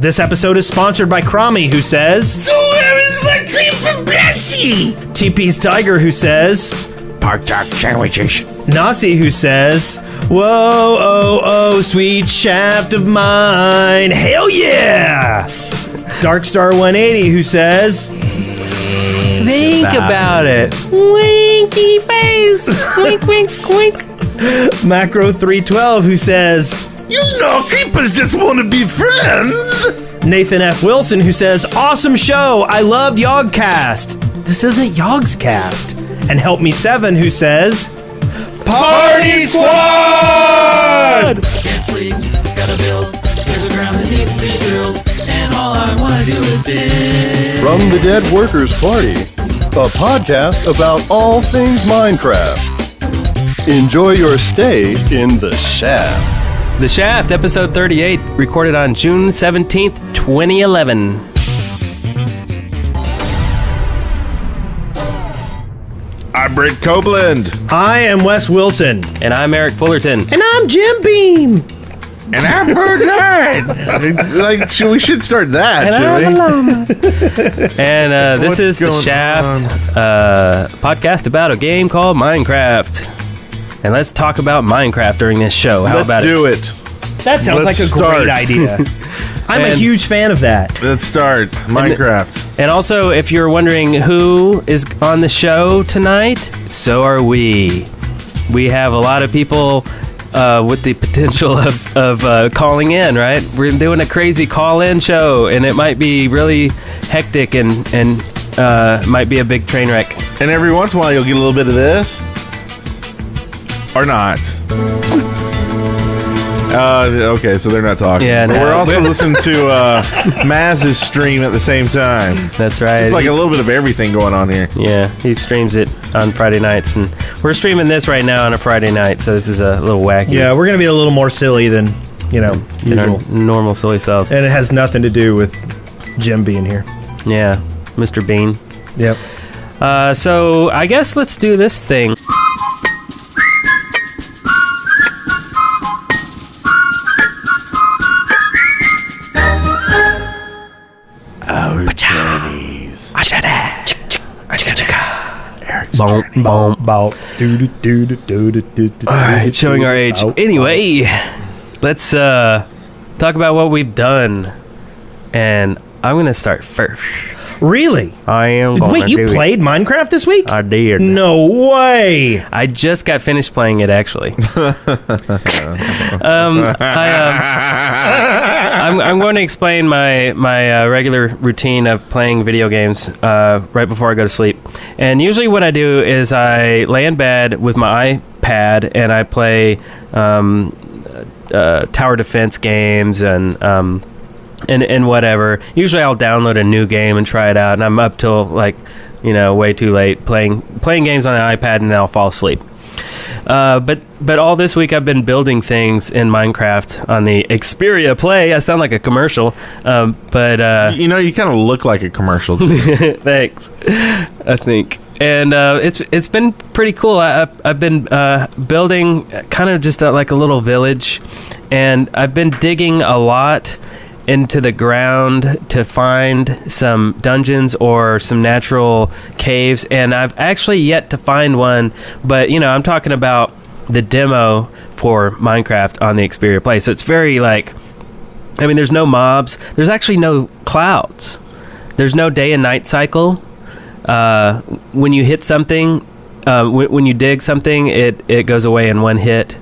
This episode is sponsored by Crommy, who says, So where is my cream for Bessie? TP's Tiger, who says, Pork chop sandwiches. Nasi, who says, whoa, oh, sweet shaft of mine. Hell yeah! Darkstar 180, who says, Think about it. Winky face. Wink, wink, wink. Macro 312, who says, You know, creepers just want to be friends. Nathan F. Wilson, who says, awesome show, I loved Yogcast. This isn't Yogscast. And Help Me 7, who says, Party Squad! Can't sleep, gotta build. There's a ground that needs to be drilled, and all I wanna do is dig. From the Dead Workers Party, a podcast about all things Minecraft. Enjoy your stay in the Shaft. The Shaft, episode 38, recorded on June 17th, 2011. I'm Britt Copeland. I am Wes Wilson. And I'm Eric Fullerton. And I'm Jim Beam. And I'm Bird. We should start that, shouldn't we? And this What's is the going Shaft podcast about a game called Minecraft. And let's talk about Minecraft during this show. How Let's about do it? it. That sounds Let's like a start. great idea. I'm a And- huge fan of that. Let's start. Minecraft. And also, if you're wondering who is on the show tonight, so are we. We have a lot of people with the potential of calling in, right? We're doing a crazy call-in show, and it might be really hectic and might be a big train wreck. And every once in a while, you'll get a little bit of this. Or not. Okay, so they're not talking. Yeah, But no. we're also listening to Maz's stream at the same time. That's right. It's like a little bit of everything going on here. Yeah, he streams it on Friday nights, and we're streaming this right now on a Friday night, so this is a little wacky. Yeah, we're going to be a little more silly than, in our usual. normal silly selves. And it has nothing to do with Jim being here. Yeah, Mr. Bean. Yep. So I guess let's do this thing. All right, showing our age. Anyway, let's talk about what we've done. And I'm going to start first. Really? I am going Wait, you played Minecraft this week? I did. No way. I just got finished playing it, actually. I'm going to explain my regular routine of playing video games right before I go to sleep. And usually what I do is I lay in bed with my iPad and I play tower defense games and whatever. Usually I'll download a new game and try it out, and I'm up till way too late playing games on the iPad, and then I'll fall asleep. But all this week I've been building things in Minecraft on the Xperia Play. I sound like a commercial, but You know, you kind of look like a commercial. thanks. I think. And it's been pretty cool. I've been building kind of just like a little village, and I've been digging a lot into the ground to find some dungeons or some natural caves, and I've actually yet to find one, but I'm talking about the demo for Minecraft on the Xperia Play. So it's very there's no mobs, there's actually no clouds, there's no day and night cycle. When you hit something, when you dig something, it goes away in one hit.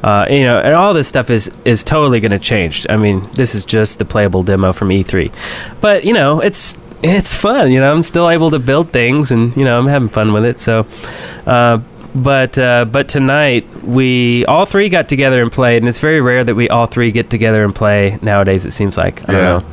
And all this stuff is totally going to change. I mean, this is just the playable demo from E3, but it's fun. I'm still able to build things, and I'm having fun with it. So, but tonight we all three got together and played, and it's very rare that we all three get together and play nowadays. It seems like I don't know.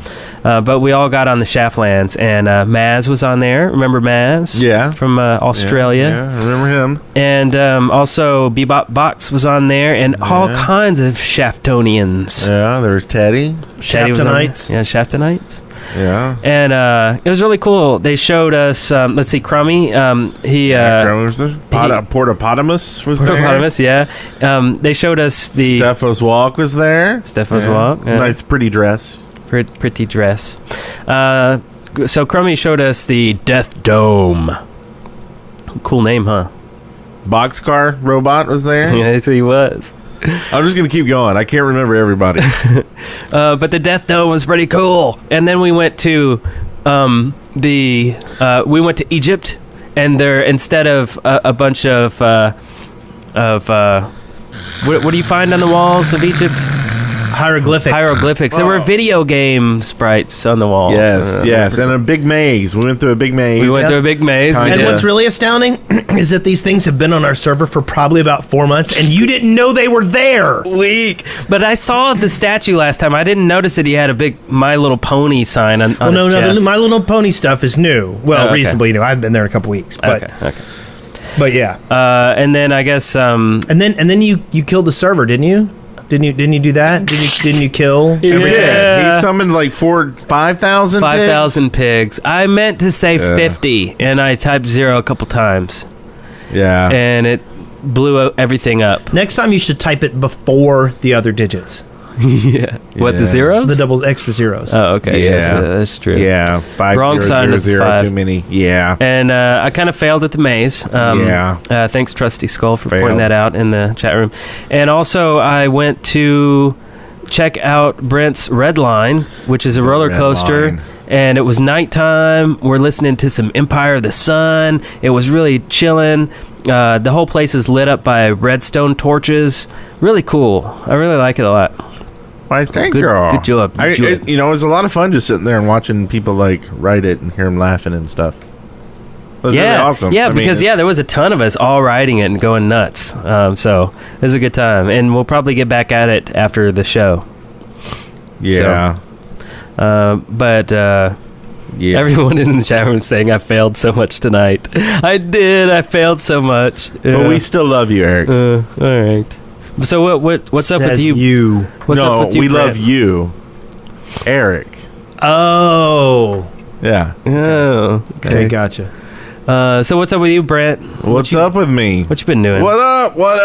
But we all got on the Shaftlands, and Maz was on there. Remember Maz? Yeah. From Australia. Yeah, I remember him. And also Bebop Box was on there, and all kinds of Shaftonians. Yeah, there was Teddy. Teddy was on there. Shaftonites. Yeah, Shaftonites. Yeah. And it was really cool. They showed us, let's see, Crummy. He was there. Portopotamus was there. Hippopotamus, yeah. They showed us the Stephos Walk was there. Stephos Walk. Yeah. Nice, pretty dress. Pretty dress. So Crummy showed us the Death Dome. Cool name, huh? Boxcar robot was there. Yes, he was. I'm just gonna keep going. I can't remember everybody. But the Death Dome was pretty cool. And then we went to we went to Egypt, and there, instead of a bunch of what do you find on the walls of Egypt? Hieroglyphics. There were video game sprites on the walls. Yes, and a big maze. We went through a big maze. We went through a big maze. And what's really astounding is that these things have been on our server for probably about 4 months, and you didn't know they were there. Weak. But I saw the statue last time. I didn't notice that he had a big My Little Pony sign on his chest. The My Little Pony stuff is new. Well, okay. reasonably new. I've been there a couple weeks, but Okay. but yeah. And then I guess And then you killed the server, didn't you? Didn't you do that? Didn't you kill? He summoned like 5,000 5,000 pigs. I meant to say 50, and I typed 0 a couple times, Yeah. and it blew everything up. Next time you should type it before the other digits. Yeah. What, the Yeah. zeros? The double extra zeros. Oh, okay. Yeah. Yes, that's true. Yeah. 5 Wrong zero, side zero, of the zero, 5. too many. Yeah. And I kind of failed at the maze. Thanks, Trusty Skull, for pointing Failed. that out in the chat room. And also, I went to check out Brent's Red Line, which is a roller Red coaster. Line. And it was nighttime. We're listening to some Empire of the Sun. It was really chilling. The whole place is lit up by redstone torches. Really cool. I really like it a lot. Why, thank Good- you. good job, good job. It was a lot of fun just sitting there and watching people like write it and hear them laughing and stuff. It was really awesome. Yeah, I mean, because it's- there was a ton of us all riding it and going nuts. So it was a good time, and we'll probably get back at it after the show. Yeah. But Yeah. everyone in the chat room saying I failed so much tonight. I did. I failed so much. But we still love you, Eric. All right. So what's up with Says you? What's no, up with you? we Brent? love you, Eric. Oh. Yeah. Oh, Okay, gotcha. so what's up with you, Brent? What's up with me? What you been doing? What up? What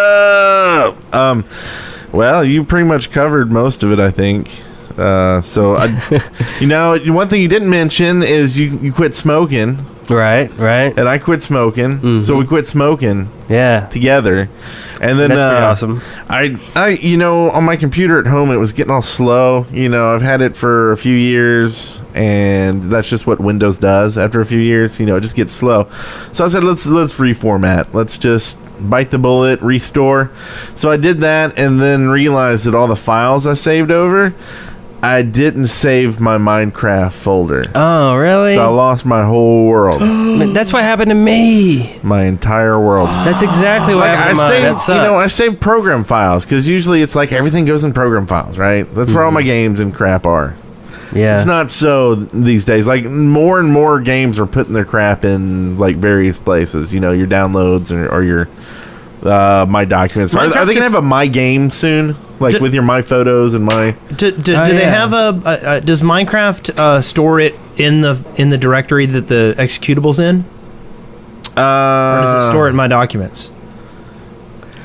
up? Well, you pretty much covered most of it, I think. So, one thing you didn't mention is you quit smoking, Right. and I quit smoking. Mm-hmm. So we quit smoking Yeah. together, and then That's pretty awesome. I on my computer at home, it was getting all slow. I've had it for a few years, and that's just what Windows does. After a few years, it just gets slow. So I said, let's reformat. Let's just bite the bullet, restore. So I did that, and then realized that all the files I saved over, I didn't save my Minecraft folder. Oh, really? So I lost my whole world, That's what happened to me. my entire world. That's exactly what Like happened I to mine. That saved, sucked. I saved program files because usually it's like everything goes in program files, right? That's where all my games and crap are. yeah. It's not so these days. Like more and more games are putting their crap in like various places. Your downloads or your my documents. Are they Minecraft gonna have a my game soon? Like with your my photos and my. Do they yeah. have does Minecraft store it in the directory that the executable's in? Or does it store it in my documents?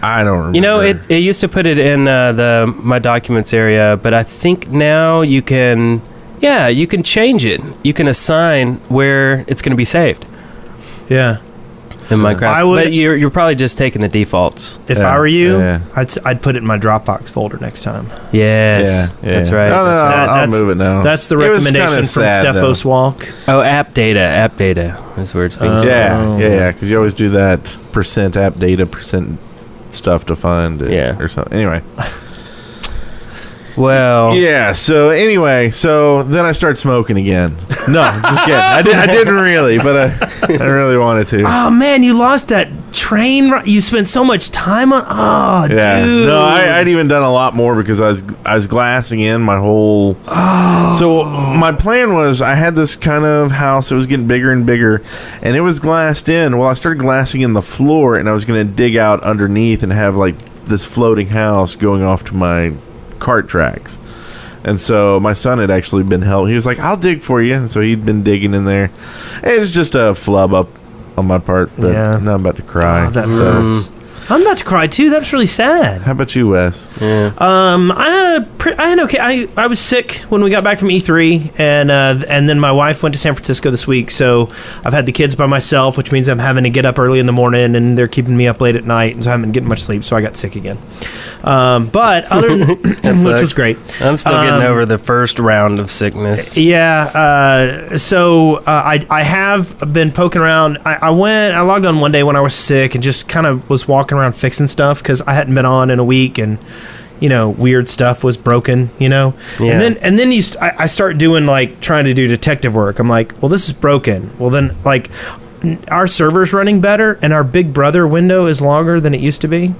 I don't remember. It used to put it in the my documents area, but I think now you can change it. You can assign where it's going to be saved Yeah. in Minecraft. I would- but you're probably just taking the defaults. If Yeah, I were you, yeah. I'd put it in my Dropbox folder next time. Yes, that's right. Oh, no, That's right. I'll move it now. That's the It was recommendation kinda from sad, though. Stephos Walk. Oh, app data is where it's being saved. Yeah, because you always do that percent app data, percent stuff to find it Yeah. or something. Anyway. Well, Yeah. So anyway, then I started smoking again. No, just kidding. I didn't really, but I really wanted to. Oh man, you lost that train. You spent so much time on. Oh, Yeah. dude. No, I'd even done a lot more because I was glassing in my whole. Oh. So my plan was I had this kind of house. It was getting bigger and bigger, and it was glassed in. Well, I started glassing in the floor, and I was going to dig out underneath and have like this floating house going off to my cart tracks. And so my son had actually been helping. He was like, I'll dig for you. And so he'd been digging in there. It was just a flub up on my part, but Yeah. now I'm about to cry. Oh, that so, hurts. I'm about to cry too. That's really sad. How about you, Wes? I was sick when we got back from E3, and then my wife went to San Francisco this week, so I've had the kids by myself, which means I'm having to get up early in the morning, and they're keeping me up late at night, and so I haven't been getting much sleep, so I got sick again. But other than which was great. I'm still getting over the first round of sickness. Yeah. So I have been poking around. I logged on one day when I was sick and just kind of was walking around fixing stuff because I hadn't been on in a week, and weird stuff was broken. Yeah. And then I start doing trying to do detective work. I'm like, well, this is broken. Well, then our server's running better, and our Big Brother window is longer than it used to be.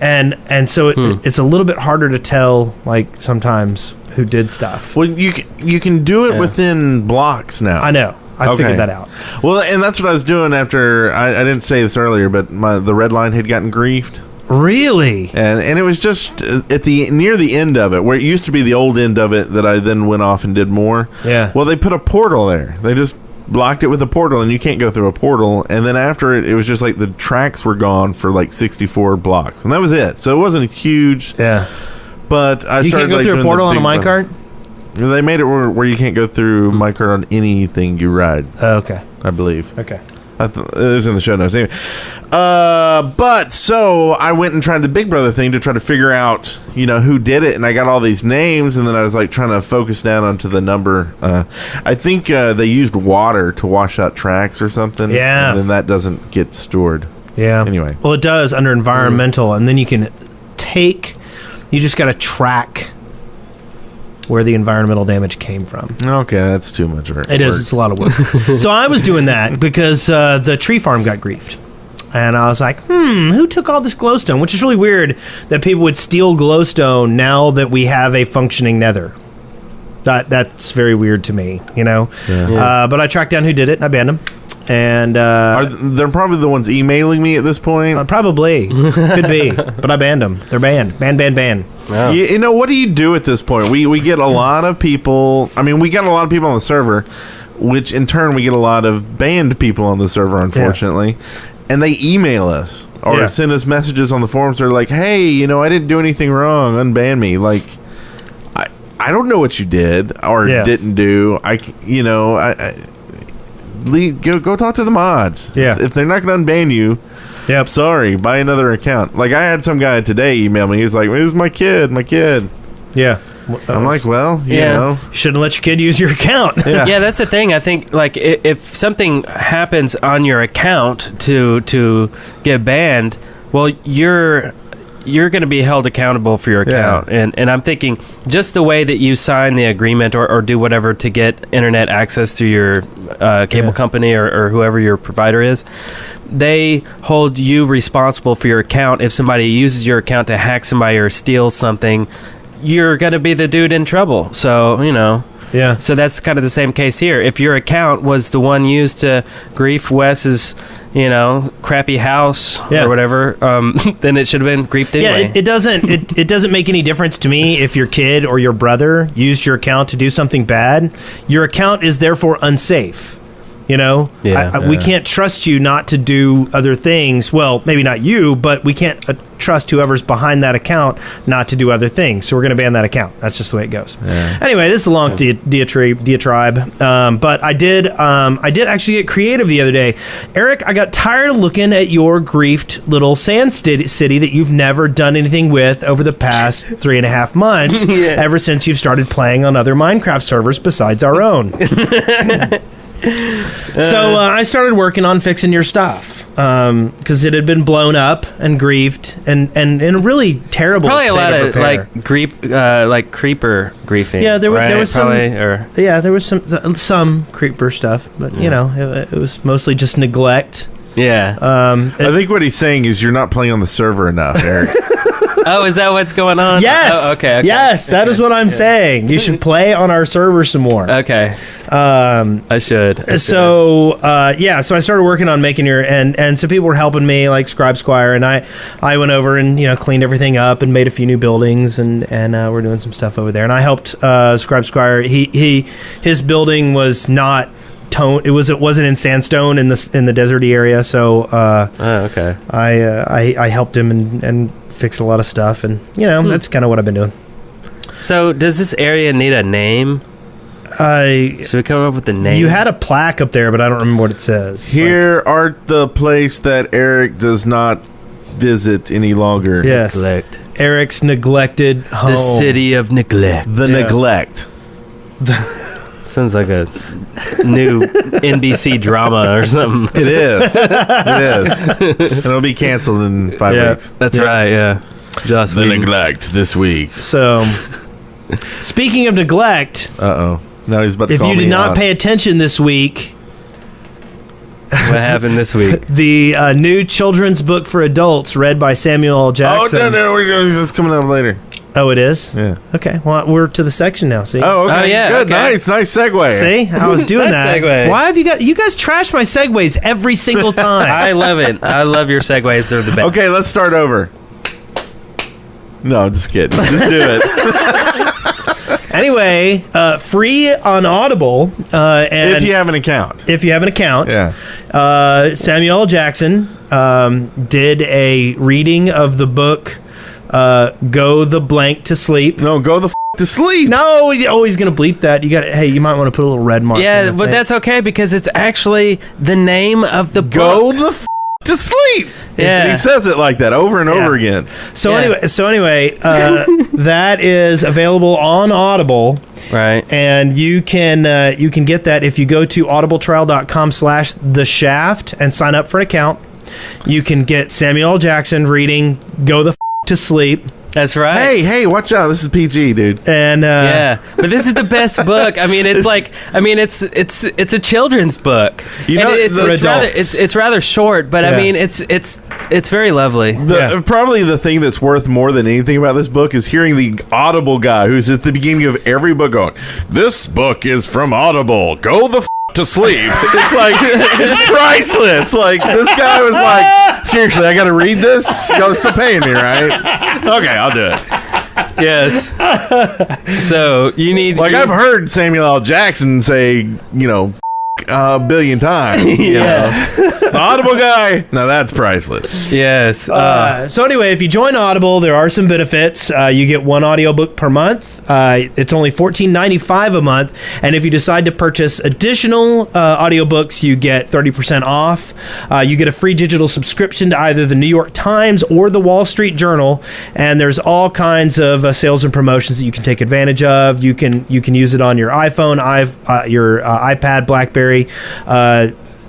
And so it's a little bit harder to tell sometimes who did stuff. Well, you can do it within blocks now. I know. I figured that out. Well, and that's what I was doing after I didn't say this earlier, but the red line had gotten griefed. Really? And it was just at near the end of it, where it used to be the old end of it, that I then went off and did more. Yeah. Well, they put a portal there. They just blocked it with a portal, and you can't go through a portal. And then after it was just the tracks were gone for 64 blocks, and that was it. So it wasn't huge. Yeah. But I you started can't go through a portal on a minecart? They made it where you can't go through minecart on anything you ride. Oh, okay. I believe. Okay. It was in the show notes anyway. But so I went and tried the Big Brother thing to try to figure out, who did it, and I got all these names, and then I was trying to focus down onto the number. I think they used water to wash out tracks or something. Yeah. And then that doesn't get stored. Yeah. Anyway. Well, it does under environmental, and then you can you just got to track where the environmental damage came from. Okay, that's too much work. It is. It's a lot of work. So I was doing that because the tree farm got griefed. And I was like, who took all this glowstone? Which is really weird that people would steal glowstone now that we have a functioning nether. That's very weird to me, Yeah. But I tracked down who did it, and I banned them. And they're probably the ones emailing me at this point. Probably. Could be. But I banned them. They're banned. Ban. Wow. What do you do at this point? We get a lot of people. I mean, we get a lot of people on the server, which in turn we get a lot of banned people on the server, unfortunately. Yeah. And they email us or send us messages on the forums. They're like, hey, I didn't do anything wrong. Unban me. I don't know what you did or didn't do. Go talk to the mods. Yeah. If they're not going to unban you, sorry, buy another account. I had some guy today email me. He's like, this is my kid. Yeah. I'm like, well, you know. Shouldn't let your kid use your account. Yeah, that's the thing. I think, if something happens on your account to get banned, well, you're going to be held accountable for your account. Yeah. And I'm thinking just the way that you sign the agreement or do whatever to get internet access through your cable company or whoever your provider is, they hold you responsible for your account. If somebody uses your account to hack somebody or steal something, you're going to be the dude in trouble. So, Yeah. So that's kind of the same case here. If your account was the one used to grief Wes's, crappy house or whatever, then it should have been griefed anyway. Yeah, it doesn't make any difference to me if your kid or your brother used your account to do something bad. Your account is therefore unsafe. We can't trust you not to do other things. Well, maybe not you, but we can't trust whoever's behind that account not to do other things. So we're going to ban that account. That's just the way it goes. Yeah. Anyway, this is a long diatribe. But I did actually get creative the other day. Eric, I got tired of looking at your griefed little sand city that you've never done anything with over the past 3.5 months, ever since you've started playing on other Minecraft servers besides our own. So I started working on fixing your stuff because it had been blown up and griefed and in a really terrible probably state a lot of repair. Creeper griefing. Yeah, there was probably, there was some creeper stuff, but it was mostly just neglect. Yeah. I think what he's saying is you're not playing on the server enough, Eric. Oh, is that what's going on? Yes. Oh, okay. Yes, that is what I'm saying. You should play on our server some more. Okay. I should. So I started working on making your and so people were helping me like Scribe Squire, and I went over and cleaned everything up and made a few new buildings and we're doing some stuff over there. And I helped Scribe Squire. His building was not tone. It wasn't in sandstone in the deserty area. So okay. I helped him and fixed a lot of stuff, and that's kind of what I've been doing. So does this area need a name? Should we come up with the name? You had a plaque up there, but I don't remember what it says. It's Here art the place that Eric does not visit any longer. yes, Neglect. Eric's neglected home. The city of neglect. The Yes. neglect. Sounds like a new NBC drama or something. It is. It is. And it'll be canceled in 5 Yeah. That's weeks. right, yeah. Joss The Whedon. neglect this week. So, speaking of neglect, Uh-oh. Now he's about to if call you me did not out. pay attention this week, What happened this week? the new children's book for adults read by Samuel L. Oh, Jackson. no, that's coming up later. Oh, it is? Yeah. Okay. Well, we're to the section now. See? Oh, okay. Oh, yeah, Good. okay. Nice segue. See? I was doing Nice that. segue. Why have you guys trash my segues every single time? I love it. I love your segues. They're the best. Okay, let's start over. No, just kidding. Just do it. Anyway, free on Audible. And If you have an account. if you have an account. Yeah. Samuel L. Jackson did a reading of the book Go the Blank to Sleep. No, go the to sleep. No, he's always going to bleep that. You might want to put a little red mark. Yeah, in the but thing. that's okay because it's actually the name of the Go book. the to sleep. Yeah. He says it like that over and over again. So Yeah. anyway, that is available on Audible, Right. and you can get that if you go to audibletrial.com/The Shaft and sign up for an account. You can get Samuel L. Jackson reading "Go the to Sleep," That's right. Hey, watch out. This is PG, dude. and Yeah, but this is the best book. I mean, it's it's a children's book. You know, And it's the rather adults. it's rather short, but Yeah. I mean, it's very lovely. Probably the thing that's worth more than anything about this book is hearing the Audible guy who's at the beginning of every book going, "This book is from Audible. Go the to sleep." It's like, it's priceless. Like, this guy was like, seriously, I got to read this? Y'all still paying me, right? Okay, I'll do it. Yes. So you need Like, I've heard Samuel L. Jackson say, a billion times. The Audible guy, now that's priceless. yes. so anyway, if you join Audible, there are some benefits. You get one audiobook per month. It's only $14.95 a month, and if you decide to purchase additional audiobooks, you get 30% off. You get a free digital subscription to either the New York Times or the Wall Street Journal, and there's all kinds of sales and promotions that you can take advantage of. You can use it on your iPhone, your iPad, BlackBerry.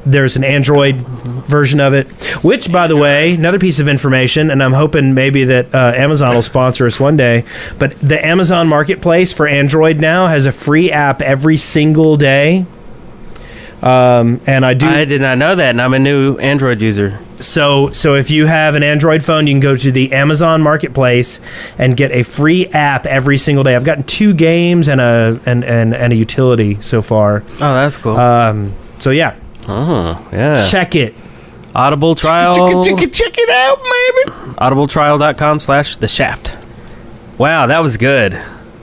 There's an Android version of it, which, by the way, another piece of information, and I'm hoping maybe that Amazon will sponsor us one day, but the Amazon Marketplace for Android now has a free app every single day. And I did not know that, and I'm a new Android user. So if you have an Android phone, you can go to the Amazon Marketplace and get a free app every single day. I've gotten 2 games and a utility so far. Oh, that's cool. So yeah, yeah. check it. Audible trial. Check it out, maybe. audibletrial.com/The Shaft. Wow, that was good.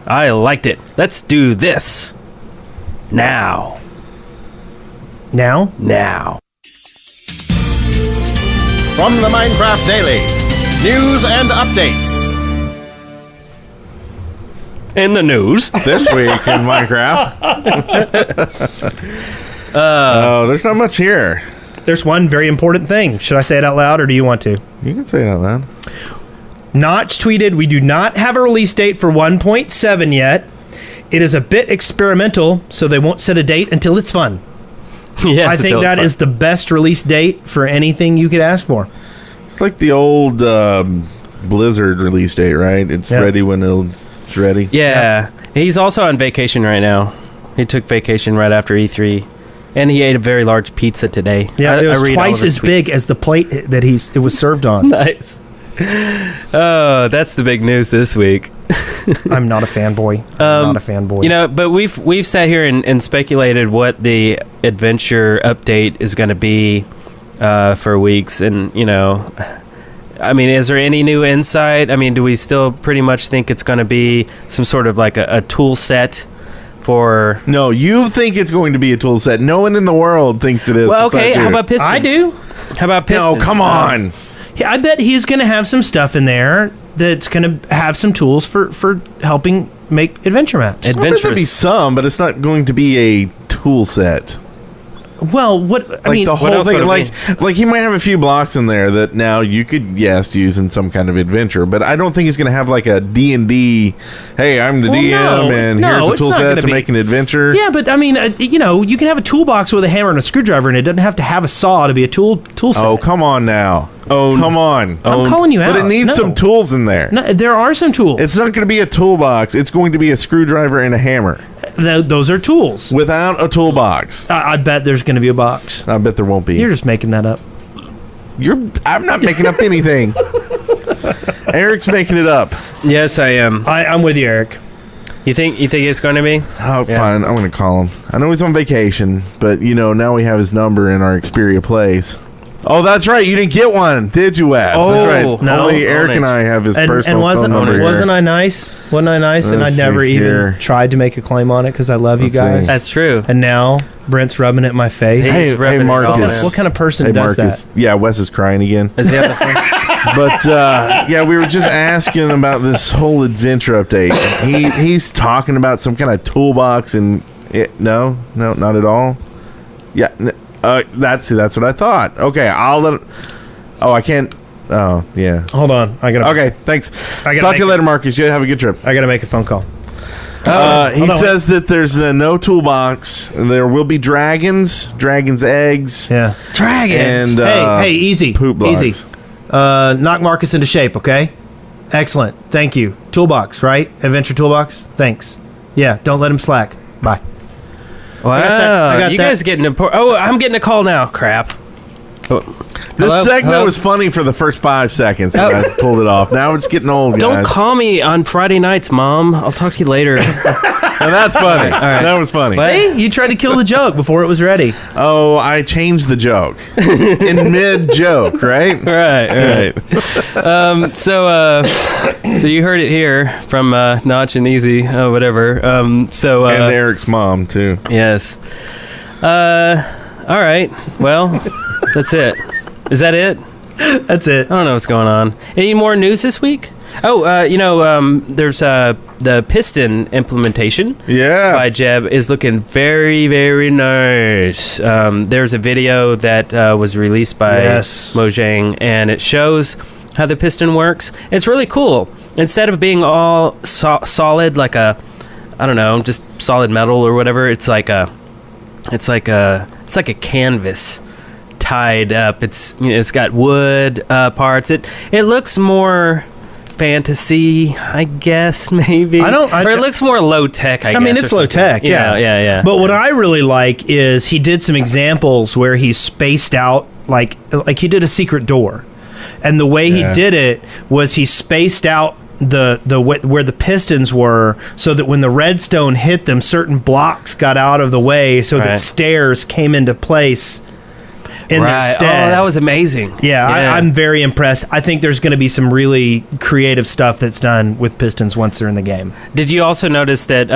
I liked it. Let's do this now. Now? Now. From the Minecraft Daily, news and updates. In the news. This week in Minecraft. There's not much here. There's one very important thing. Should I say it out loud, or do you want to? You can say it out loud. Notch tweeted, "We do not have a release date for 1.7 yet. It is a bit experimental, so they won't set a date until it's fun." Yes, I think that is the best release date for anything you could ask for. It's like the old Blizzard release date, right? It's Yeah. ready when it's ready. Yeah. He's also on vacation right now. He took vacation right after E3. And he ate a very large pizza today. Yeah, it was read all twice of his as big tweets. as the plate that it was served on. Nice. Oh, that's the big news this week. I'm not a fanboy. I'm not a fanboy. You know, but we've sat here and speculated what the adventure update is going to be for weeks, and I mean, is there any new insight? I mean, do we still pretty much think it's going to be some sort of like a tool set for. No, you think it's going to be a tool set. No one in the world thinks it is. Well, okay. besides you. How about pistons? I do. How about pistons? No, come on. Yeah, I bet he's going to have some stuff in there that's going to have some tools for helping make adventure maps. I bet there'll be Adventurous. some, but it's not going to be a tool set. Well, what I Like mean, the what whole else thing, would it like he might have a few blocks in there that now you could use in some kind of adventure, but I don't think he's going to have like a D&D. Hey, I'm the Well, DM, no, and no, here's a it's tool not set gonna to be- make an adventure. yeah, but I mean, you can have a toolbox with a hammer and a screwdriver, and it doesn't have to have a saw to be a tool set. Oh, come on now. Come on. I'm calling you out. But it needs No. some tools in there. No, there are some tools. It's not going to be a toolbox. It's going to be a screwdriver and a hammer. Those are tools. Without a toolbox, I bet there's going to be a box. I bet there won't be. You're just making that up. I'm not making up anything. Eric's making it up. Yes, I am. I'm with you, Eric. You think it's going to be? Oh, Yeah. fine. I'm going to call him. I know he's on vacation, but now we have his number in our Xperia Plays. Oh, that's right. You didn't get one, did you, Wes? Oh, that's right. no. Only Eric and I have his And personal wasn't phone number. wasn't I nice? Wasn't I nice? And I Let's never see even here. tried to make a claim on it because I love you Let's see. guys. That's true. And now Brent's rubbing it in my face. Hey, rubbing it all Marcus. in. What kind of person Hey, does Marcus. that? Yeah, Wes is crying again. Is he on the phone? But yeah, we were just asking about this whole adventure update. He's talking about some kind of toolbox, and no, not at all. Yeah, that's what I thought. Okay, I'll let. Oh, I can't. Oh, yeah. Hold on, I gotta. Okay, thanks. I gotta Talk to make you it. later, Marcus. You have a good trip. I gotta make a phone call. He hold on, says that there's no toolbox. There will be dragons, eggs, Yeah. Dragons. and Hey, easy, poop blocks. easy. Knock Marcus into shape, okay? Excellent. Thank you. Toolbox, right? Adventure toolbox. Thanks. Yeah. Don't let him slack. Bye. Wow. I got you that. guys getting a. Oh, I'm getting a call now. Crap. Oh. This Hello? segment Hello? was funny for the first 5 seconds, and Oh. I pulled it off. Now it's getting old, guys. Don't call me on Friday nights, Mom. I'll talk to you later. And that's funny. All right. That was funny. What? See, you tried to kill the joke before it was ready. Oh, I changed the joke in mid joke, right? right. So you heard it here from Notch and Easy, whatever. And Eric's mom too. Yes. All right. Well, that's it. Is that it? That's it. I don't know what's going on. Any more news this week? Oh, there's the piston implementation Yeah. by Jeb is looking very, very nice. There's a video that was released by Yes. Mojang, and it shows how the piston works. It's really cool. Instead of being all solid, like a, I don't know, just solid metal or whatever, it's like a canvas tied up. It's got wood parts. It looks more fantasy, I guess, maybe. Or it looks more low tech, I guess. I mean, or it's low something. tech, yeah. Yeah. But what I really like is he did some examples where he spaced out, like he did a secret door, and the way he did it was he spaced out where the pistons were, so that when the redstone hit them, certain blocks got out of the way, so that Right. stairs came into place in their Right. stead. Oh, that was amazing. Yeah, I'm very impressed. I think there's going to be some really creative stuff that's done with pistons once they're in the game. Did you also notice that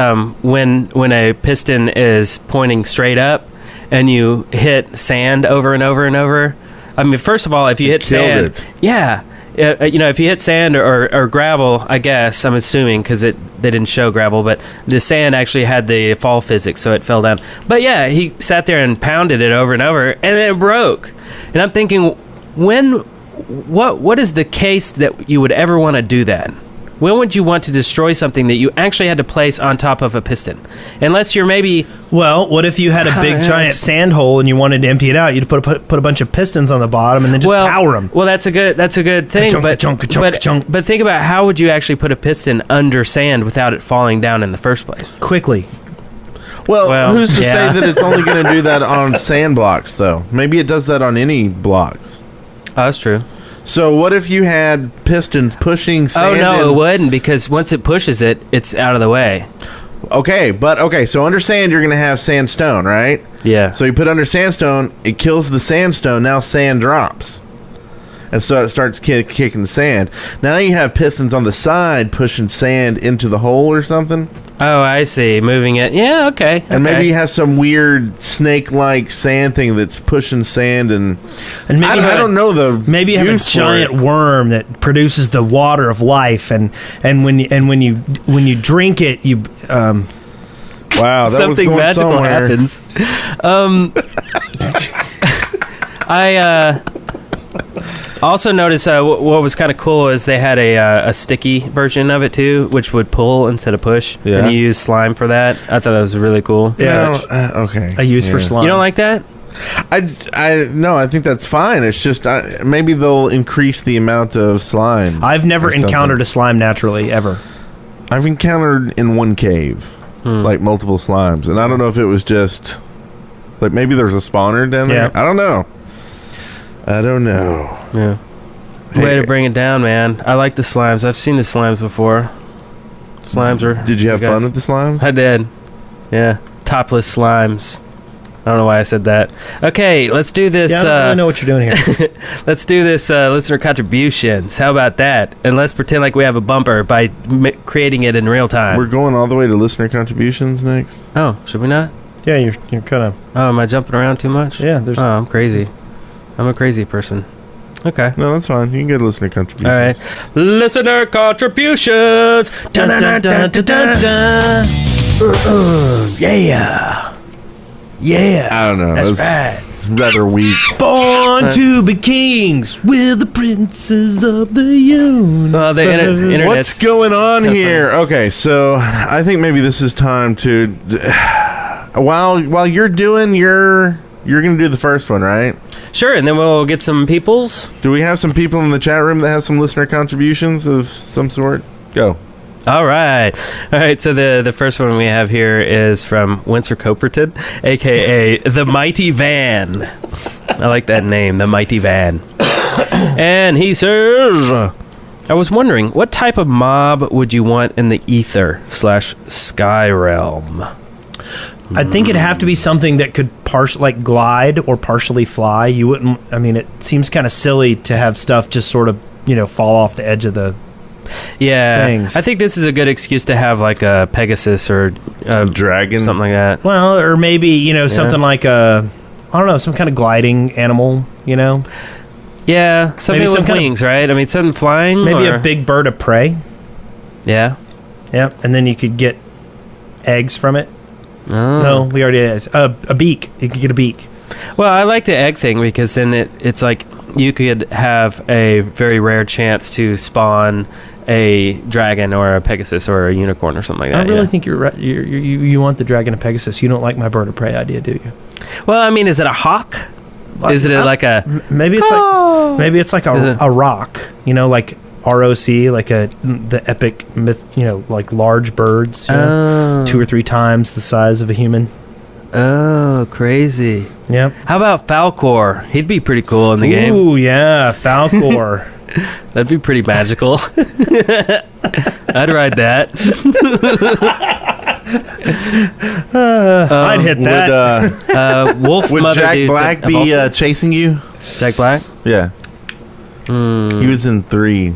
when a piston is pointing straight up and you hit sand over and over and over? I mean, first of all, if you hit killed sand, it. yeah, if you hit sand or gravel, I guess I'm assuming because they didn't show gravel, but the sand actually had the fall physics, so it fell down. But yeah, he sat there and pounded it over and over, and then it broke. And I'm thinking, what is the case that you would ever want to do that? When would you want to destroy something that you actually had to place on top of a piston? Unless you're maybe... Well, what if you had a big Yeah, giant it's- sand hole and you wanted to empty it out? You'd put a bunch of pistons on the bottom and then just power them. Well, that's a good thing. Ka-chunk, but, ka-chunk, ka-chunk, but, ka-chunk. but think about how would you actually put a piston under sand without it falling down in the first place? Quickly. Well, who's to yeah. say that it's only going to do that on sand blocks, though? Maybe it does that on any blocks. Oh, that's true. So what if you had pistons pushing sand? Oh, no, in- it wouldn't, because once it pushes it, it's out of the way. Okay, so under sand you're going to have sandstone, right? Yeah. So you put under sandstone, it kills the sandstone. Now sand drops. and so it starts kicking sand. Now you have pistons on the side pushing sand into the hole or something. Oh, I see. Moving it. Yeah, okay. And maybe he has some weird snake-like sand thing that's pushing sand, and maybe I don't know the maybe you have a use for giant it. worm that produces the water of life, and when you drink it, you Wow, that was something going magical somewhere. happens. I also noticed what was kind of cool is they had a sticky version of it too, which would pull instead of push. Yeah. And you use slime for that. I thought that was really cool. Yeah. Okay. I use for Yeah. slime. You don't like that? I think that's fine. It's just maybe they'll increase the amount of slime. I've never or something. encountered a slime naturally ever. I've encountered in one cave, like multiple slimes, and I don't know if it was just like maybe there's a spawner down there. Yeah. I don't know. Yeah. Hey. Way to bring it down, man. I like the slimes. I've seen the slimes before. Slimes are... Did you have guys. fun with the slimes? I did. Yeah. Topless slimes. I don't know why I said that. Okay, let's do this. Yeah, I don't really know what you're doing here. Let's do this listener contributions. How about that? And let's pretend like we have a bumper by creating it in real time. We're going all the way to listener contributions next. Oh, should we not? Yeah, you're kind of Oh, am I jumping around too much? yeah. There's Oh, I'm crazy. I'm a crazy person. Okay. No, that's fine. You can go to listener contributions. All right. Listener contributions. dun, dun, dun, dun, dun, dun. Yeah. Yeah. I don't know. That's It's right. rather weak. Born to be kings, we're the princes of the universe. Well, the internet's... What's going on here? Okay, so I think maybe this is time to while you're doing you're gonna do the first one, right? Sure, and then we'll get some peoples. Do we have some people in the chat room that have some listener contributions of some sort? Go. All right. So the first one we have here is from Windsor Coperton, aka the Mighty Van. I like that name, the Mighty Van. And he says, I was wondering, what type of mob would you want in the Ether/Sky realm? I think it'd have to be something that could like glide or partially fly. You wouldn't. I mean, it seems kind of silly to have stuff just sort of fall off the edge of the. Yeah, Things. I think this is a good excuse to have like a Pegasus or a Dragon. something like that. Well, or maybe something like I don't know, some kind of gliding animal. Yeah, something some with kind of- wings, right? I mean, something flying. Maybe or- a big bird of prey. Yeah. Yep, and then you could get eggs from it. Oh. No, we already had a beak. You could get a beak. Well, I like the egg thing because then it's like you could have a very rare chance to spawn a dragon or a Pegasus or a unicorn or something like that. I really yeah. think you're right. You want the dragon of Pegasus. You don't like my bird of prey idea, do you? Well, I mean, is it a hawk? Is it like a... Maybe it's Oh. like a rock. Like ROC, like the epic myth. Like large birds. 2 or 3 times the size of a human. Oh, crazy. Yep. How about Falcor? He'd be pretty cool in the game. Ooh, yeah, Falcor. That'd be pretty magical. I'd ride that. I'd hit that. Wolf Would Mother Jack Dude's Black a be Vulcan? chasing you? Jack Black? Yeah. He was in 3.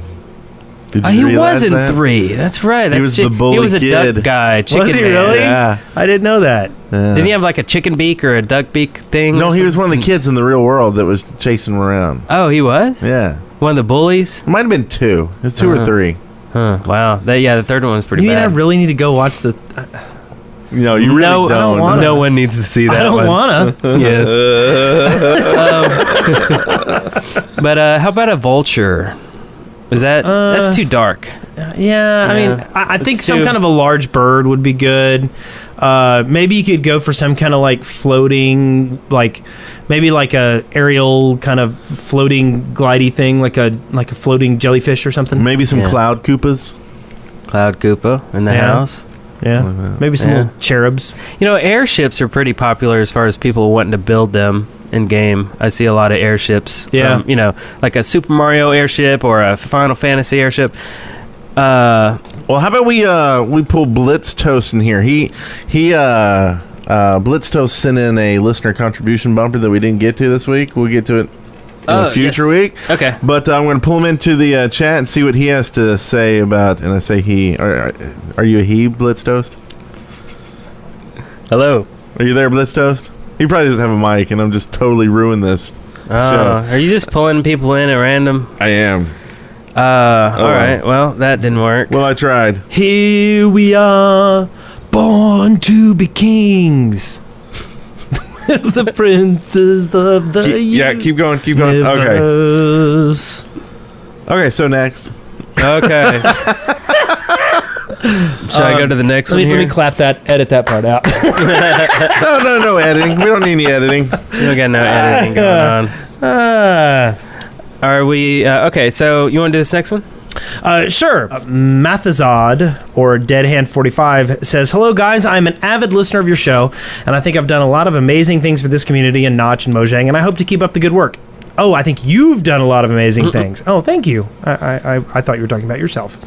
Did you He realize was in that? 3. That's right. That's was the bully He was a kid. duck guy. Chicken Was he man. really? Yeah. I didn't know that. Didn't he have like a chicken beak or a duck beak thing? No, or he was something? one of the kids in the real world that was chasing him around. Oh, he was? Yeah. One of the bullies? It might have been 2. It was 2 or 3. Huh. Wow. The third one was pretty You mean I bad. really need to go watch the? No, you really no, don't. wanna. No one needs to see that I don't one. wanna. Yes. But how about a vulture? Is that's too dark? Yeah, I mean, I think It's some too- kind of a large bird would be good. Maybe you could go for some kind of like floating, like maybe like a aerial kind of floating glidey thing, like a floating jellyfish or something. Maybe some Yeah. cloud Koopas. Cloud Koopa in the Yeah. house. Yeah, maybe some Yeah. little cherubs. Airships are pretty popular as far as people wanting to build them in game. I see a lot of airships. Yeah. From, like a Super Mario airship or a Final Fantasy airship. Well, how about we pull Blitz Toast in here? Blitz Toast sent in a listener contribution bumper that we didn't get to this week. We'll get to it a future yes. week. Okay. But I'm going to pull him into the chat and see what he has to say about. And I say he. Are you a he, Blitz Toast? Hello. Are you there, Blitz Toast? He probably doesn't have a mic, and I'm just totally ruining this. Are you just pulling people in at random? I am. All right. Well, that didn't work. Well, I tried. Here we are, born to be kings. The princes of the Keep going. Keep going. Okay. universe. Okay, so next. Okay. Should I go to the next one Let here? me clap that, edit that part out. No editing. We don't need any editing. We don't got no editing going on. Are we... okay, so you want to do this next one? Sure. Mathazad, or Deadhand45, says, "Hello, guys. I'm an avid listener of your show, and I think I've done a lot of amazing things for this community in Notch and Mojang, and I hope to keep up the good work." Oh, I think you've done a lot of amazing things. Oh, thank you. I thought you were talking about yourself.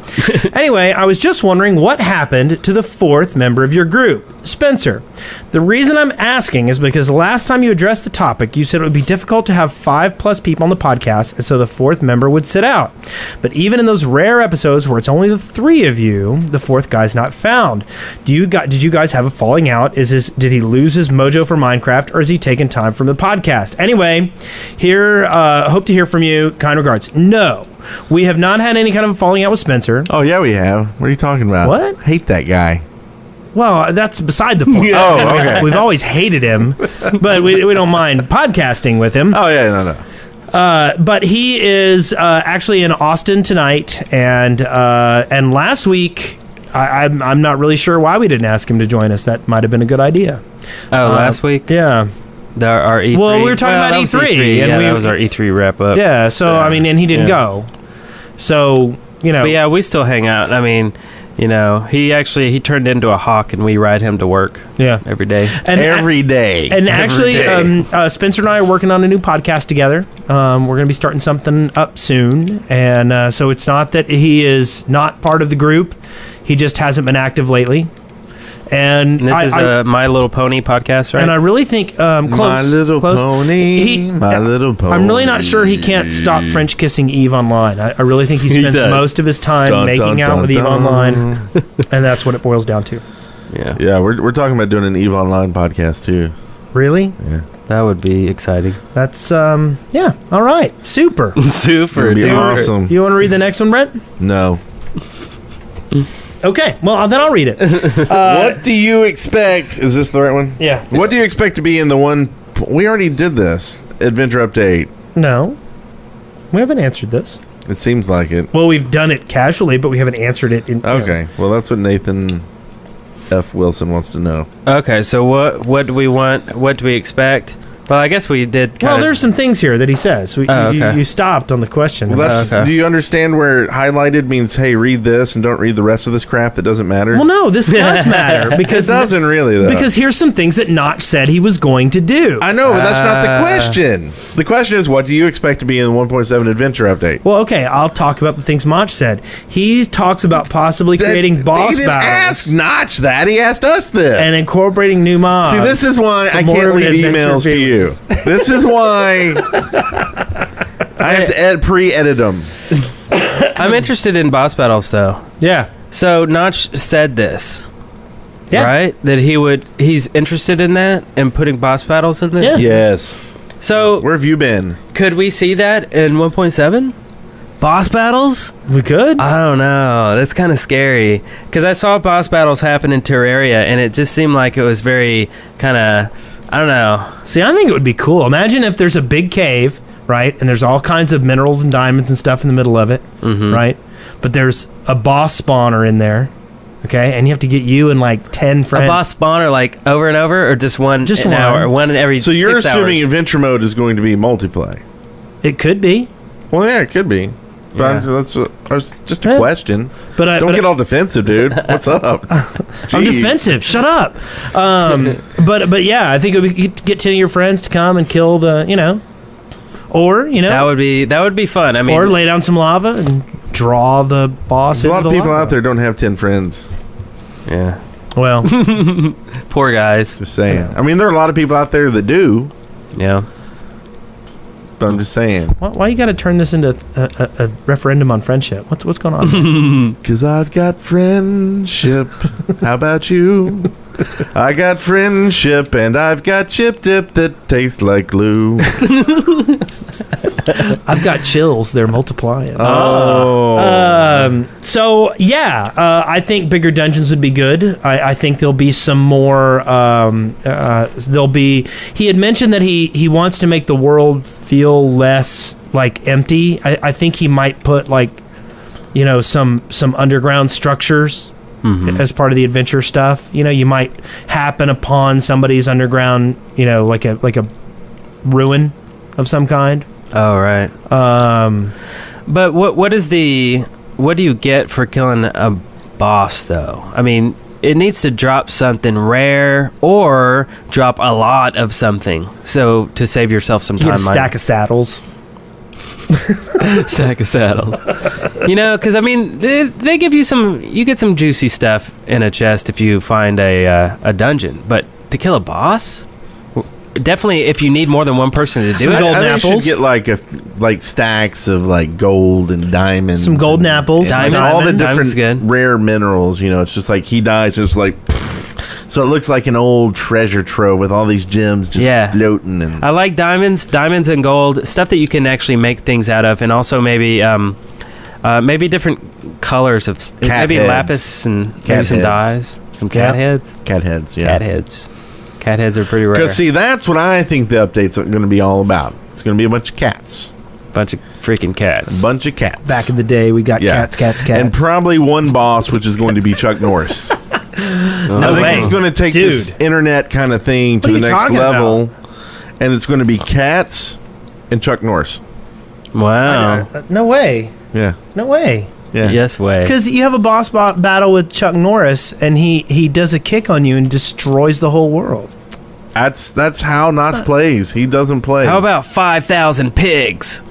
Anyway, I was just wondering what happened to the fourth member of your group, Spencer. The reason I'm asking is because the last time you addressed the topic, you said it would be difficult to have 5+ people on the podcast, and so the fourth member would sit out. But even in those rare episodes where it's only the 3 of you, the fourth guy's not found. Did you guys have a falling out? Did he lose his mojo for Minecraft, or is he taking time from the podcast? Anyway, here, hope to hear from you. Kind regards. No, we have not had any kind of a falling out with Spencer. Oh, yeah, we have. What are you talking about? What? Hate that guy. Well, that's beside the point. Oh, okay. We've always hated him, but we don't mind podcasting with him. Oh, yeah, no. But he is actually in Austin tonight, and last week, I'm not really sure why we didn't ask him to join us. That might have been a good idea. Oh, last week? Yeah. Our E3. Well, we were talking about that was E3, and that was our E3 wrap-up. Yeah, so, I mean, and he didn't go. So, you know. But yeah, we still hang out. I mean, you know, he turned into a hawk, and we ride him to work every day. And Every day. And actually, Spencer and I are working on a new podcast together. We're going to be starting something up soon. And so it's not that he is not part of the group. He just hasn't been active lately. And this is a My Little Pony podcast, right? And I really think close. My Little Pony. My Little Pony. I'm really not sure he can't stop French kissing Eve Online. I really think he spends most of his time making out with Eve Online, and that's what it boils down to. Yeah, we're talking about doing an Eve Online podcast too. Really? Yeah. That would be exciting. That's yeah. All right. Super. Super. It'd be dude. awesome. You want to read the next one, Brent? No. Okay. Well, then I'll read it. What do you expect? Is this the right one? Yeah. What do you expect to be in the one? We already did this adventure update. No, we haven't answered this. It seems like it. Well, we've done it casually, but we haven't answered it. Okay. Well, that's what Nathan F. Wilson wants to know. Okay, so what do we want? What do we expect? Well, I guess we did. Well, there's some things here that he says. okay. You stopped on the question. Well, that's. Okay. Do you understand where highlighted means? Hey, read this and don't read the rest of this crap that doesn't matter. Well, no, this does matter because It doesn't really though. Because here's some things that Notch said he was going to do. I know, but that's not the question. The question is, what do you expect to be in the 1.7 adventure update? Well, okay, I'll talk about the things Notch said. He talks about possibly creating boss He didn't battles ask Notch that. He asked us this. and incorporating new mobs. See, this is why I more can't of an leave adventure emails to you. feelings. This is why I have to pre-edit them. I'm interested in boss battles, though. Yeah. So Notch said this, Yeah. right? That he's interested in that and putting boss battles in there. Yeah. Yes. So Where have you been? could we see that in 1.7? Boss battles? We could. I don't know. That's kind of scary because I saw boss battles happen in Terraria, and it just seemed like it was very kind of. I don't know. See, I think it would be cool. Imagine if there's a big cave, right? And there's all kinds of minerals and diamonds and stuff in the middle of it, right? But there's a boss spawner in there, okay? And you have to get you and like 10 friends. A boss spawner like over and over, or just one Just an one. hour, one in every. So you're 6 assuming hours? adventure mode is going to be multiplayer? It could be. Well, yeah, it could be. But that's just a Yeah. question. But Don't get all defensive, dude. What's up? I'm Jeez. defensive. Shut up. But yeah, I think it would be get 10 of your friends to come and kill the, or, That would be fun. I mean, or lay down some lava and draw the boss There's a lot into of the people lava. out there don't have 10 friends. yeah, Well, poor guys. Just saying. I mean, there are a lot of people out there that do. Yeah. I'm just saying. Why you got to turn this into a referendum on friendship? What's going on? Because I've got friendship. How about you? I got friendship and I've got chip dip that tastes like glue. I've got chills. They're multiplying. Oh. So yeah, I think bigger dungeons would be good. I think there'll be some more. There'll be. He had mentioned that he wants to make the world feel less like empty. I think he might put like, some underground structures as part of the adventure stuff. You might happen upon somebody's underground. Like a ruin of some kind. Oh, right. But what do you get for killing a boss, though? I mean, it needs to drop something rare or drop a lot of something. So to save yourself some You time. get a stack of saddles. Stack of saddles. Because I mean, they give you you get some juicy stuff in a chest if you find a dungeon. But to kill a boss? Definitely, if you need more than one person to do Some it. golden I think you apples. should get like stacks of like gold and diamonds. Some golden and- apples. Diamonds. and all the Diamonds different good. rare minerals. It's just like he dies, just like. So it looks like an old treasure trove with all these gems just floating. And I like diamonds and gold, stuff that you can actually make things out of, and also maybe different colors of maybe heads. lapis and maybe Cat some heads. dyes, some cat heads. cat heads, yeah. Cat heads. Cat heads are pretty rare. Because see, that's what I think the updates are going to be all about. It's going to be a bunch of cats, Bunch of freaking cats. a bunch of cats. Back in the day, we got cats. and probably one boss, which is going to be Chuck Norris. I think way. it's going to take this internet kind of thing to What are the you next talking level, and it's going to be cats and Chuck Norris. Wow. No way. Yeah, No way. yeah. Yes way. Because you have a boss battle with Chuck Norris, and he does a kick on you and destroys the whole world. That's how Notch plays. He doesn't play. How about 5,000 pigs?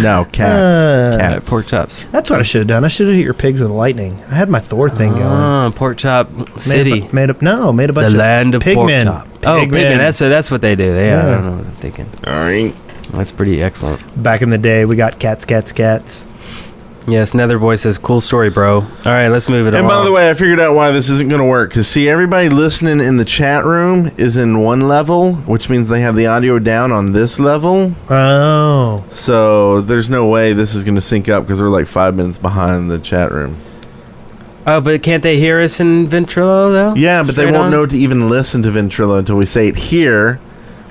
no cats? Cats. Pork chops. That's what I should have done. I should have hit your pigs with lightning. I had my Thor thing going. Oh, Pork Chop City. Made a bunch The of land of pigmen. pork chop. Oh, pigmen. That's what they do. Yeah, I don't know what I'm thinking. All right. That's pretty excellent. Back in the day, we got cats. Yes, Netherboy says, cool story, bro. All right, let's move it And along. by the way, I figured out why this isn't going to work. Because, see, everybody listening in the chat room is in one level, which means they have the audio down on this level. Oh. So there's no way this is going to sync up because we're like 5 minutes behind the chat room. Oh, but can't they hear us in Ventrilo, though? Yeah, but they Straight won't on? know to even listen to Ventrilo until we say it here,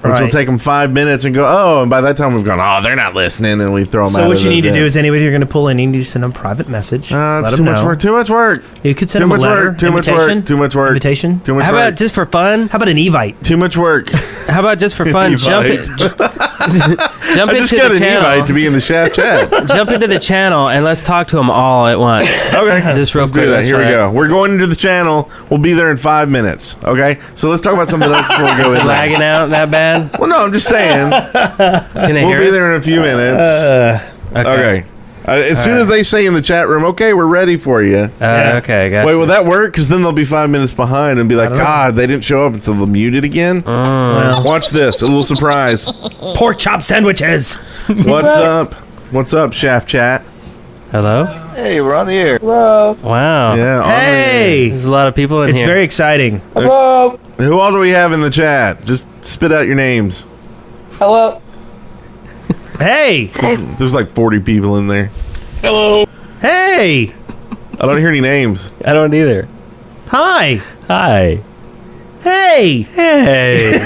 which will Right. take them 5 minutes and go, oh, and by that time we've gone, oh, they're not listening, and we throw them out. So what of you the need to do event. is anybody you're going to pull in, you need to send them a private message. It's let too them much know. work. Too much work. You could send Too them much a letter. work. Too much invitation. work. Too much work. Invitation. Too much How work. about just for fun? How about an Evite? Too much work. How about just for fun? jump I just into got the an channel. invite to be in the chat. Jump into the channel and let's talk to them all at once. Okay, Just real let's quick. do that. let's Here we try it. go. We're going into the channel. We'll be there in 5 minutes. Okay, so let's talk about something else before we go Is it in. there. lagging out that bad? Well, no, I'm just saying. Can they We'll hear be us? there in a few minutes. Okay. As soon as they say in the chat room, okay, we're ready for you. Okay, gotcha. Wait, will that work? Because then they'll be 5 minutes behind and be like, God, they didn't show up, and so they'll mute it again. Watch this. A little surprise. Pork chop sandwiches. What's up? What's up, Shaft Chat? Hello? Hey, we're on the air. Wow. Yeah. Hey. There's a lot of people in It's here. very exciting. Who all do we have in the chat? Just spit out your names. Hello. Hey. There's like 40 people in there. Hey. I don't hear any names. I don't either. Hi. Hi. Hey. Hey.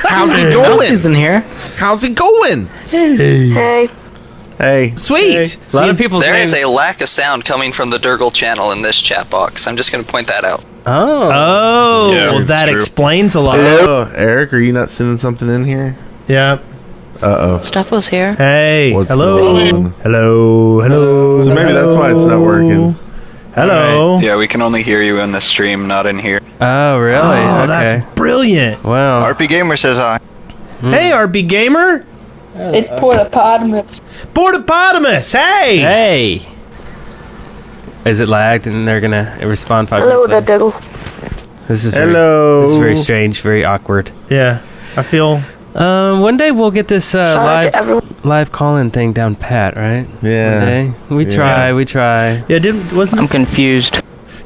How's it going? in here. How's it going? Hey. Hey. Sweet. A lot of people There saying, is a lack of sound coming from the Durgle channel in this chat box. I'm just going to point that out. Oh. Oh, Yeah, well, that it's true. explains a lot. Oh, Eric, are you not sending something in here? Yeah. Uh-oh. Stuff was here. Hey. What's Hello. going on? Hello. Hello. So maybe that's why it's not working. Hello. Yeah, we can only hear you in the stream, not in here. Oh, really? Oh, okay. that's brilliant. Wow. RP Gamer says hi. Hey, RB Gamer. It's Portapotamus. Portapotamus. Hey. Hey. Is it lagged and they're gonna respond 5 Hello minutes there, later? Diggle. This is very, Hello. this is very strange, very awkward. Yeah. I feel One day we'll get this Shout out to live call-in thing down pat, right? Yeah. One day. We try. Yeah, wasn't I'm this, confused.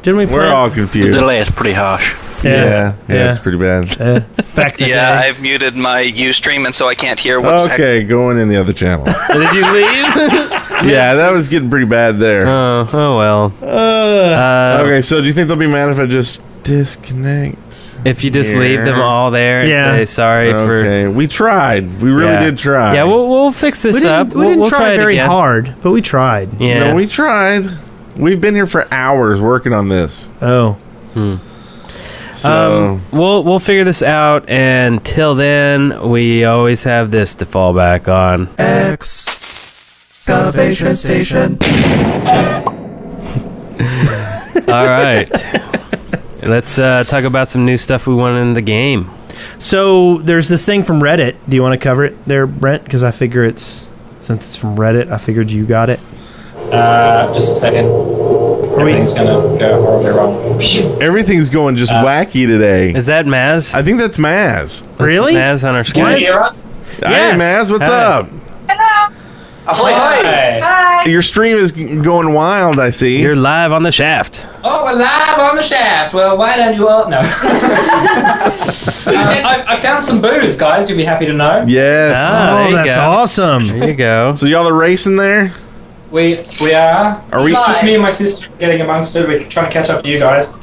didn't we play? We're all The confused. delay is pretty harsh. Yeah, it's pretty bad. Back in the Yeah, day. I've muted my Ustream, and so I can't hear what's Okay, going in the other channel. Did you leave? Yeah, that was getting pretty bad there. Oh well. Okay, so do you think they'll be mad if I just disconnect? If you just leave them Here. all there and Yeah. say sorry for. Okay, we tried. We really Yeah. did try. Yeah, we'll fix this We up. didn't, we didn't we'll try it very again. hard, but we tried. Yeah. No, we tried. We've been here for hours working on this. Oh. So We'll figure this out, and till then, we always have this to fall back on. Excavation station. All right, let's talk about some new stuff we want in the game. So there's this thing from Reddit. Do you want to cover it there, Brent? Because I figure since it's from Reddit, I figured you got it. Just a second. Everything's gonna go horribly wrong. everything's going just wacky today. Is that Maz? I think that's Maz. Really? Maz on our Can you screen. hear us? Hey, Maz, what's Hi. up? Hi. Your stream is going wild, I see. You're live on the shaft. Oh, we're live on the shaft. Well, why don't you all know? I found some booze, guys. You'll be happy to know. Yes. Ah, Oh, there you that's go. awesome. There you go. So y'all are racing there? We are. Are we- It's just me and my sister getting amongst it. We're trying to catch up to you guys.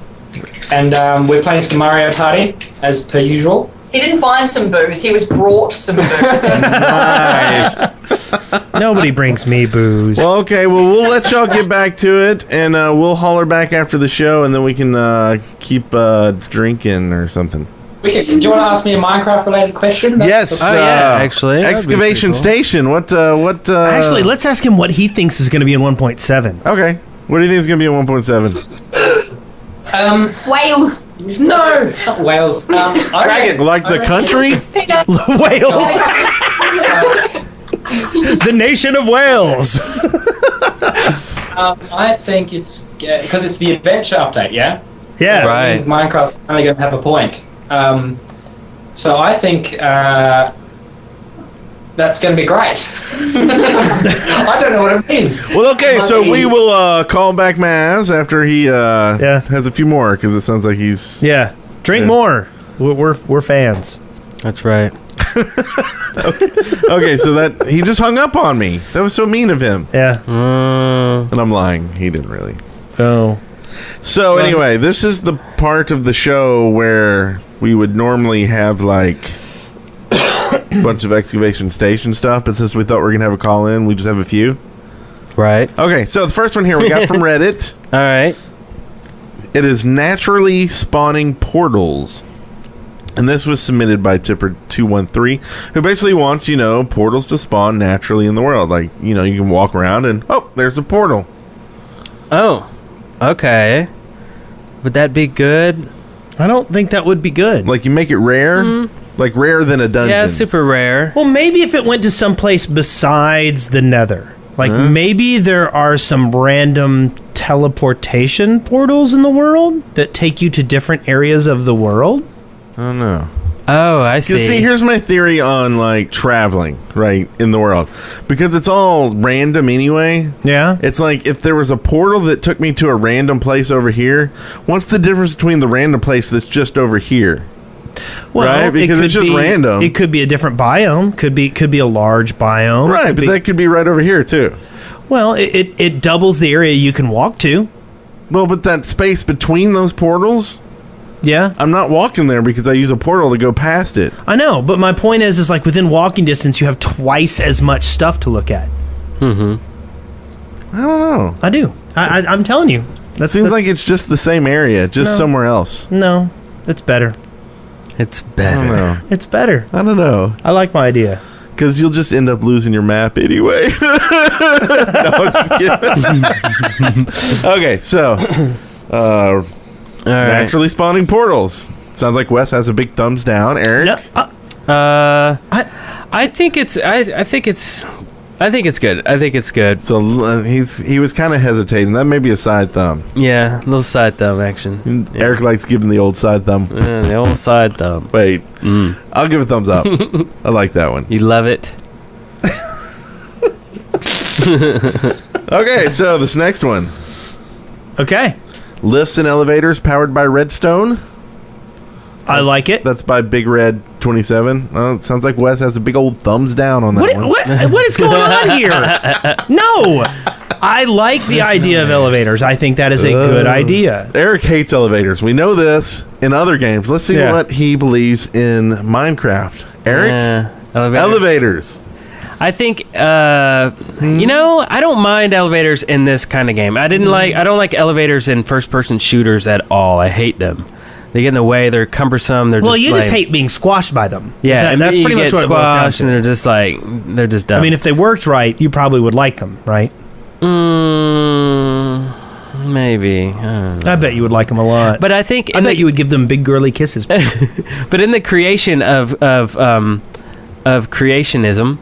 And we're playing some Mario Party, as per usual. He didn't find some booze. He was brought some booze. Nice. Nobody brings me booze. Well, okay. Well, we'll let y'all get back to it, and we'll holler back after the show, and then we can keep drinking or something. Do you want to ask me a Minecraft-related question? Yes. Oh, yeah, actually. That'd be Excavation pretty cool. Station. What? Actually, let's ask him what he thinks is going to be in 1.7. Okay. What do you think is going to be in 1.7? Wales. No, not Wales. Dragon. Like the country? Wales. The nation of Wales. I think it's because it's the adventure update, yeah? Yeah. Right. Means Minecraft's only going to have a point. So I think that's going to be great. I don't know what it means. Well, okay. So we will call back Maz after he has a few more, because it sounds like he's... Yeah. Drink more. We're fans. That's right. Okay, so that he just hung up on me. That was so mean of him. Yeah. And I'm lying. He didn't really. Oh. So anyway, this is the part of the show where we would normally have like a bunch of excavation station stuff, but since we thought we were gonna have a call in, we just have a few. Right. Okay, so the first one here we got from Reddit. All right. It is naturally spawning portals. And this was submitted by Tipper213, who basically wants, portals to spawn naturally in the world. Like, you can walk around and, oh, there's a portal. Oh. Okay. Would that be good? I don't think that would be good. Like, you make it rare? Like, rarer than a dungeon. Yeah, super rare. Well, maybe if it went to some place besides the Nether. Like, maybe there are some random teleportation portals in the world that take you to different areas of the world. I don't know. Oh, I see. See, here's my theory on, like, traveling, right, in the world. Because it's all random anyway. Yeah. It's like, if there was a portal that took me to a random place over here, what's the difference between the random place that's just over here? Well, right? Because it's just random. It could be a different biome. Could be a large biome. Right, but that could be right over here, too. Well, it doubles the area you can walk to. Well, but that space between those portals... Yeah. I'm not walking there because I use a portal to go past it. I know, but my point is like within walking distance, you have twice as much stuff to look at. I don't know. I do. I'm telling you. That seems like it's just the same area, just somewhere else. No, it's better. It's I don't better. know. It's better. I don't know. I like my idea. Because you'll just end up losing your map anyway. No, I'm just kidding. Okay, so... All right. naturally spawning portals. Sounds like Wes has a big thumbs down. Eric? No, I think it's I think it's good. So he was kind of hesitating. That may be a side thumb. Yeah, little side thumb action. Eric likes giving the old side thumb. The old side thumb. Wait, I'll give a thumbs up. I like that one. You love it. Okay, so this next one. Okay. Lifts and elevators powered by Redstone. I like it. That's by Big Red 27. It sounds like Wes has a big old thumbs down on that one. What is going on here? No. I like the idea of elevators. I think that is a good idea. Eric hates elevators. We know this in other games. Let's see what he believes in Minecraft. Eric? Elevators. I think, you know, I don't mind elevators in this kind of game. I don't like elevators in first-person shooters at all. I hate them. They get in the way. They're cumbersome. They're you just hate being squashed by them. Yeah, and that's pretty much what it boils down to. And they're just like, they're just dumb. I mean, if they worked right, you probably would like them, right? Maybe. I bet you would like them a lot. But I think... I bet you would give them big girly kisses. But in the creation of creationism...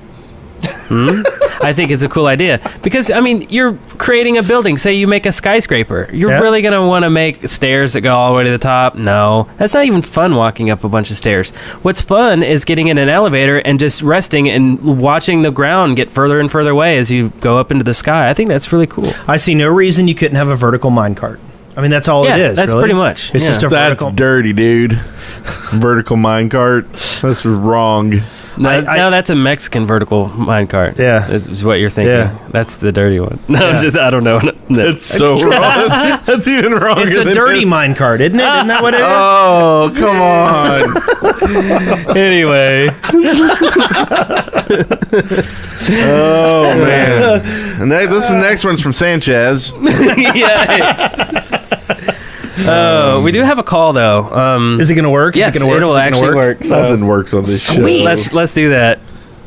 I think it's a cool idea because, I mean, you're creating a building. Say you make a skyscraper. You're really going to want to make stairs that go all the way to the top? No. That's not even fun, walking up a bunch of stairs. What's fun is getting in an elevator and just resting and watching the ground get further and further away as you go up into the sky. I think that's really cool. I see no reason you couldn't have a vertical minecart. I mean, that's all it is. That's really. Pretty much. It's just a vertical. That's dirty, dude. Vertical minecart. That's wrong. No, that's a Mexican vertical minecart. Yeah. That's what you're thinking. Yeah. That's the dirty one. No, I don't know. No. It's so wrong. That's even wrong. It's a dirty minecart, isn't it? Isn't that what it is? Oh, come on. Anyway. Oh, man. And this next one's from Sanchez. Oh, we do have a call though. Is it going to work? Yes, it'll actually work. Nothing works on this show. Let's do that.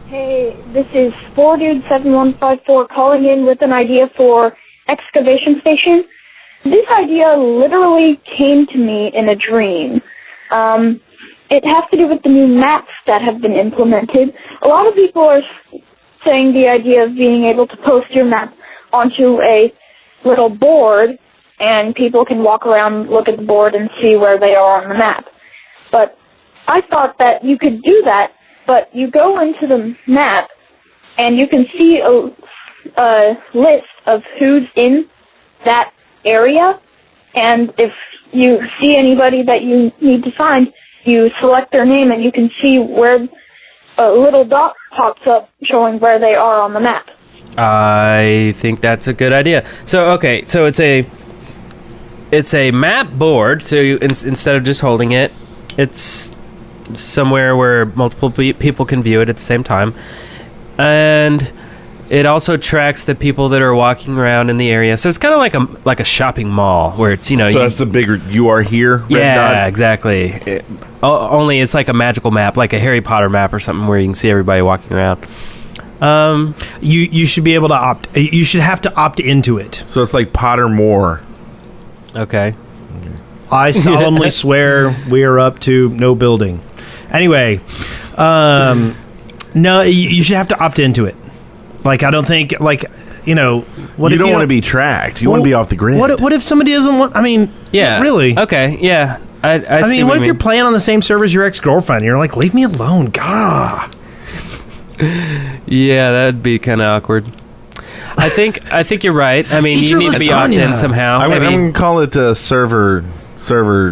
Hey, this is 4Dude7154 calling in with an idea for excavation station. This idea literally came to me in a dream. It has to do with the new maps that have been implemented. A lot of people are saying the idea of being able to post your map onto a little board, and people can walk around, look at the board, and see where they are on the map. But I thought that you could do that, but you go into the map, and you can see a list of who's in that area, and if you see anybody that you need to find, you select their name, and you can see where a little dot pops up showing where they are on the map. I think that's a good idea. So it's a map board. So instead of just holding it, it's somewhere where multiple people can view it at the same time, and it also tracks the people that are walking around in the area. So it's kind of like a shopping mall where it's So that's the bigger "you are here" red dot? Exactly. Only it's like a magical map, like a Harry Potter map or something, where you can see everybody walking around. You should be able to opt. You should have to opt into it. So it's like Pottermore. Okay. I solemnly swear we are up to no building. Anyway, no, you should have to opt into it. Like, I don't think, what you if don't want to be tracked. You want to be off the grid. What if somebody doesn't want? I mean, yeah, really? Okay, yeah. I mean, what if you're playing on the same server as your ex-girlfriend? You're like, leave me alone, God. Yeah, that'd be kind of awkward. I think you're right. I mean, you need to be opted in somehow. I'm going to call it a server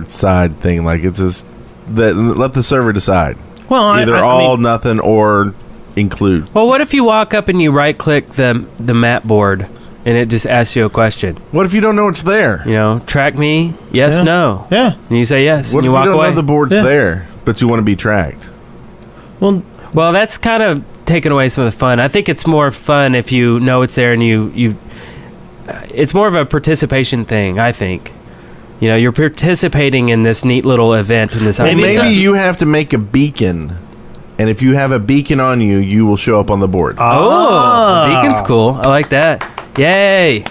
side thing. Like, it's just let the server decide. Well, either all, nothing, or include. Well, what if you walk up and you right-click the map board and it just asks you a question? What if you don't know it's there? Track me? Yes, no. Yeah. And you say yes. What and if you walk you don't away? know the board's there, but you want to be tracked? Well, that's kind of taking away some of the fun. I think it's more fun if you know it's there and you it's more of a participation thing, I think. You're participating in this neat little event in this idea. Maybe you have to make a beacon, and if you have a beacon on you, you will show up on the board. Oh, beacon's cool. I like that. Yay.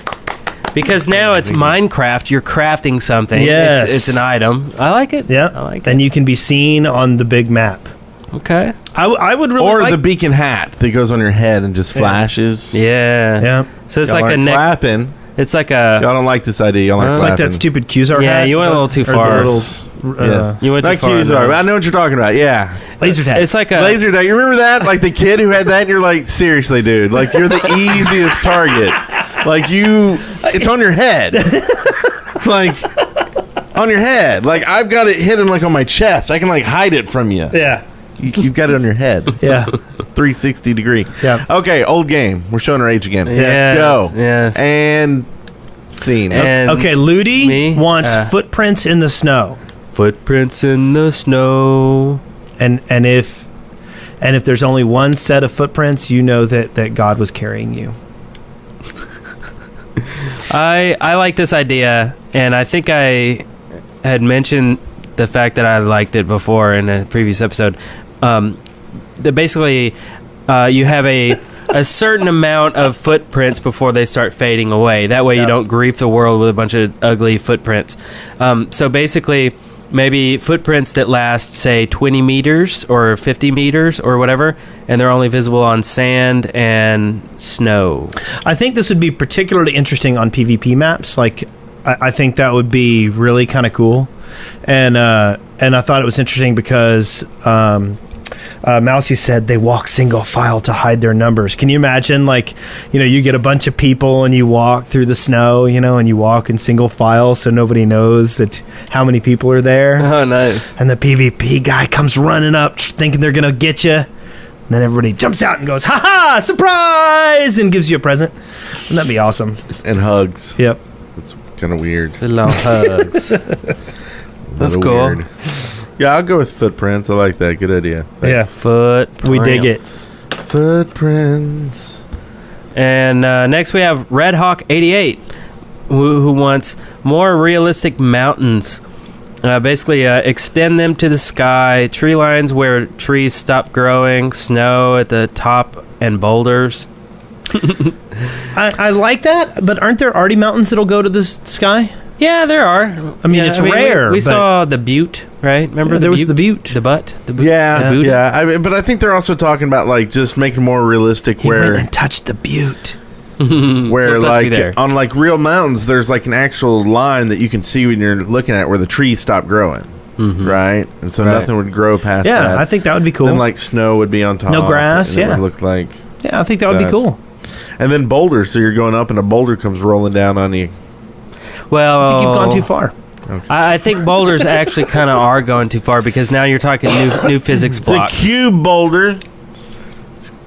Because now it's Minecraft. You're crafting something. Yes. It's an item. I like it. Yeah. I like it. And you can be seen on the big map. Okay. I would really Or like the beacon hat that goes on your head and just flashes. Yeah. Yeah. So it's Y'all like a aren't neck. clapping. It's like a. Y'all don't like this idea. Y'all like It's clapping. like that stupid Qzar Yeah, hat. you went a little too Or the far. little, Yes. You went Not too far. Qzar, no. but I know what you're talking about. Yeah. laser tag. It's like a. Laser tag. You remember that? Like the kid who had that, and you're like, seriously, dude. Like, you're the easiest target. Like, it's on your head. Like, on your head. Like, I've got it hidden, like, on my chest. I can, like, hide it from you. yeah. You've got it on your head. Yeah. 360 degree. Yeah. Okay, old game. We're showing our age again. Yes, Go. Yes. And scene. And Okay, Ludi me? wants footprints in the snow. footprints in the snow. And if there's only one set of footprints, you know that God was carrying you. I like this idea, and I think I had mentioned the fact that I liked it before in a previous episode. That basically you have a certain amount of footprints before they start fading away. That way you don't grief the world with a bunch of ugly footprints. So basically, maybe footprints that last, say, 20 meters or 50 meters or whatever, and they're only visible on sand and snow. I think this would be particularly interesting on PvP maps. Like, I think that would be really kind of cool. And I thought it was interesting because Mousy said they walk single file to hide their numbers. Can you imagine, like, you get a bunch of people and you walk through the snow, and you walk in single file so nobody knows how many people are there. Oh, nice. And the PvP guy comes running up thinking they're going to get you. And then everybody jumps out and goes, ha-ha, surprise, and gives you a present. Wouldn't that be awesome? And hugs. Yep. It's kind of weird. The long hugs. That's Little cool. weird. Yeah, I'll go with footprints. I like that. Good idea. Yeah. Footprints. We dig it. Footprints. And next we have Red Hawk 88, who wants more realistic mountains. Basically, extend them to the sky, tree lines where trees stop growing, snow at the top, and boulders. I like that, but aren't there already mountains that'll go to the sky? Yeah, there are. I mean, it's rare. We but saw the Butte, right? Remember there was the Butte. The butt? The Butte? Yeah, The Butte? yeah. But I think they're also talking about, like, just making more realistic He where... went and touched the Butte. where Don't touch me like there. on like real mountains there's like an actual line that you can see when you're looking at where the trees stop growing, right? And so Right. nothing would grow past Yeah, that. I think that would be cool. Then like snow would be on top. No grass, and it yeah. would look like Yeah, I think that would be that. cool. And then boulders, so you're going up and a boulder comes rolling down on you. Well, I think you've gone too far. I think boulders actually kind of are going too far because now you're talking new physics It's a blocks. cube boulder.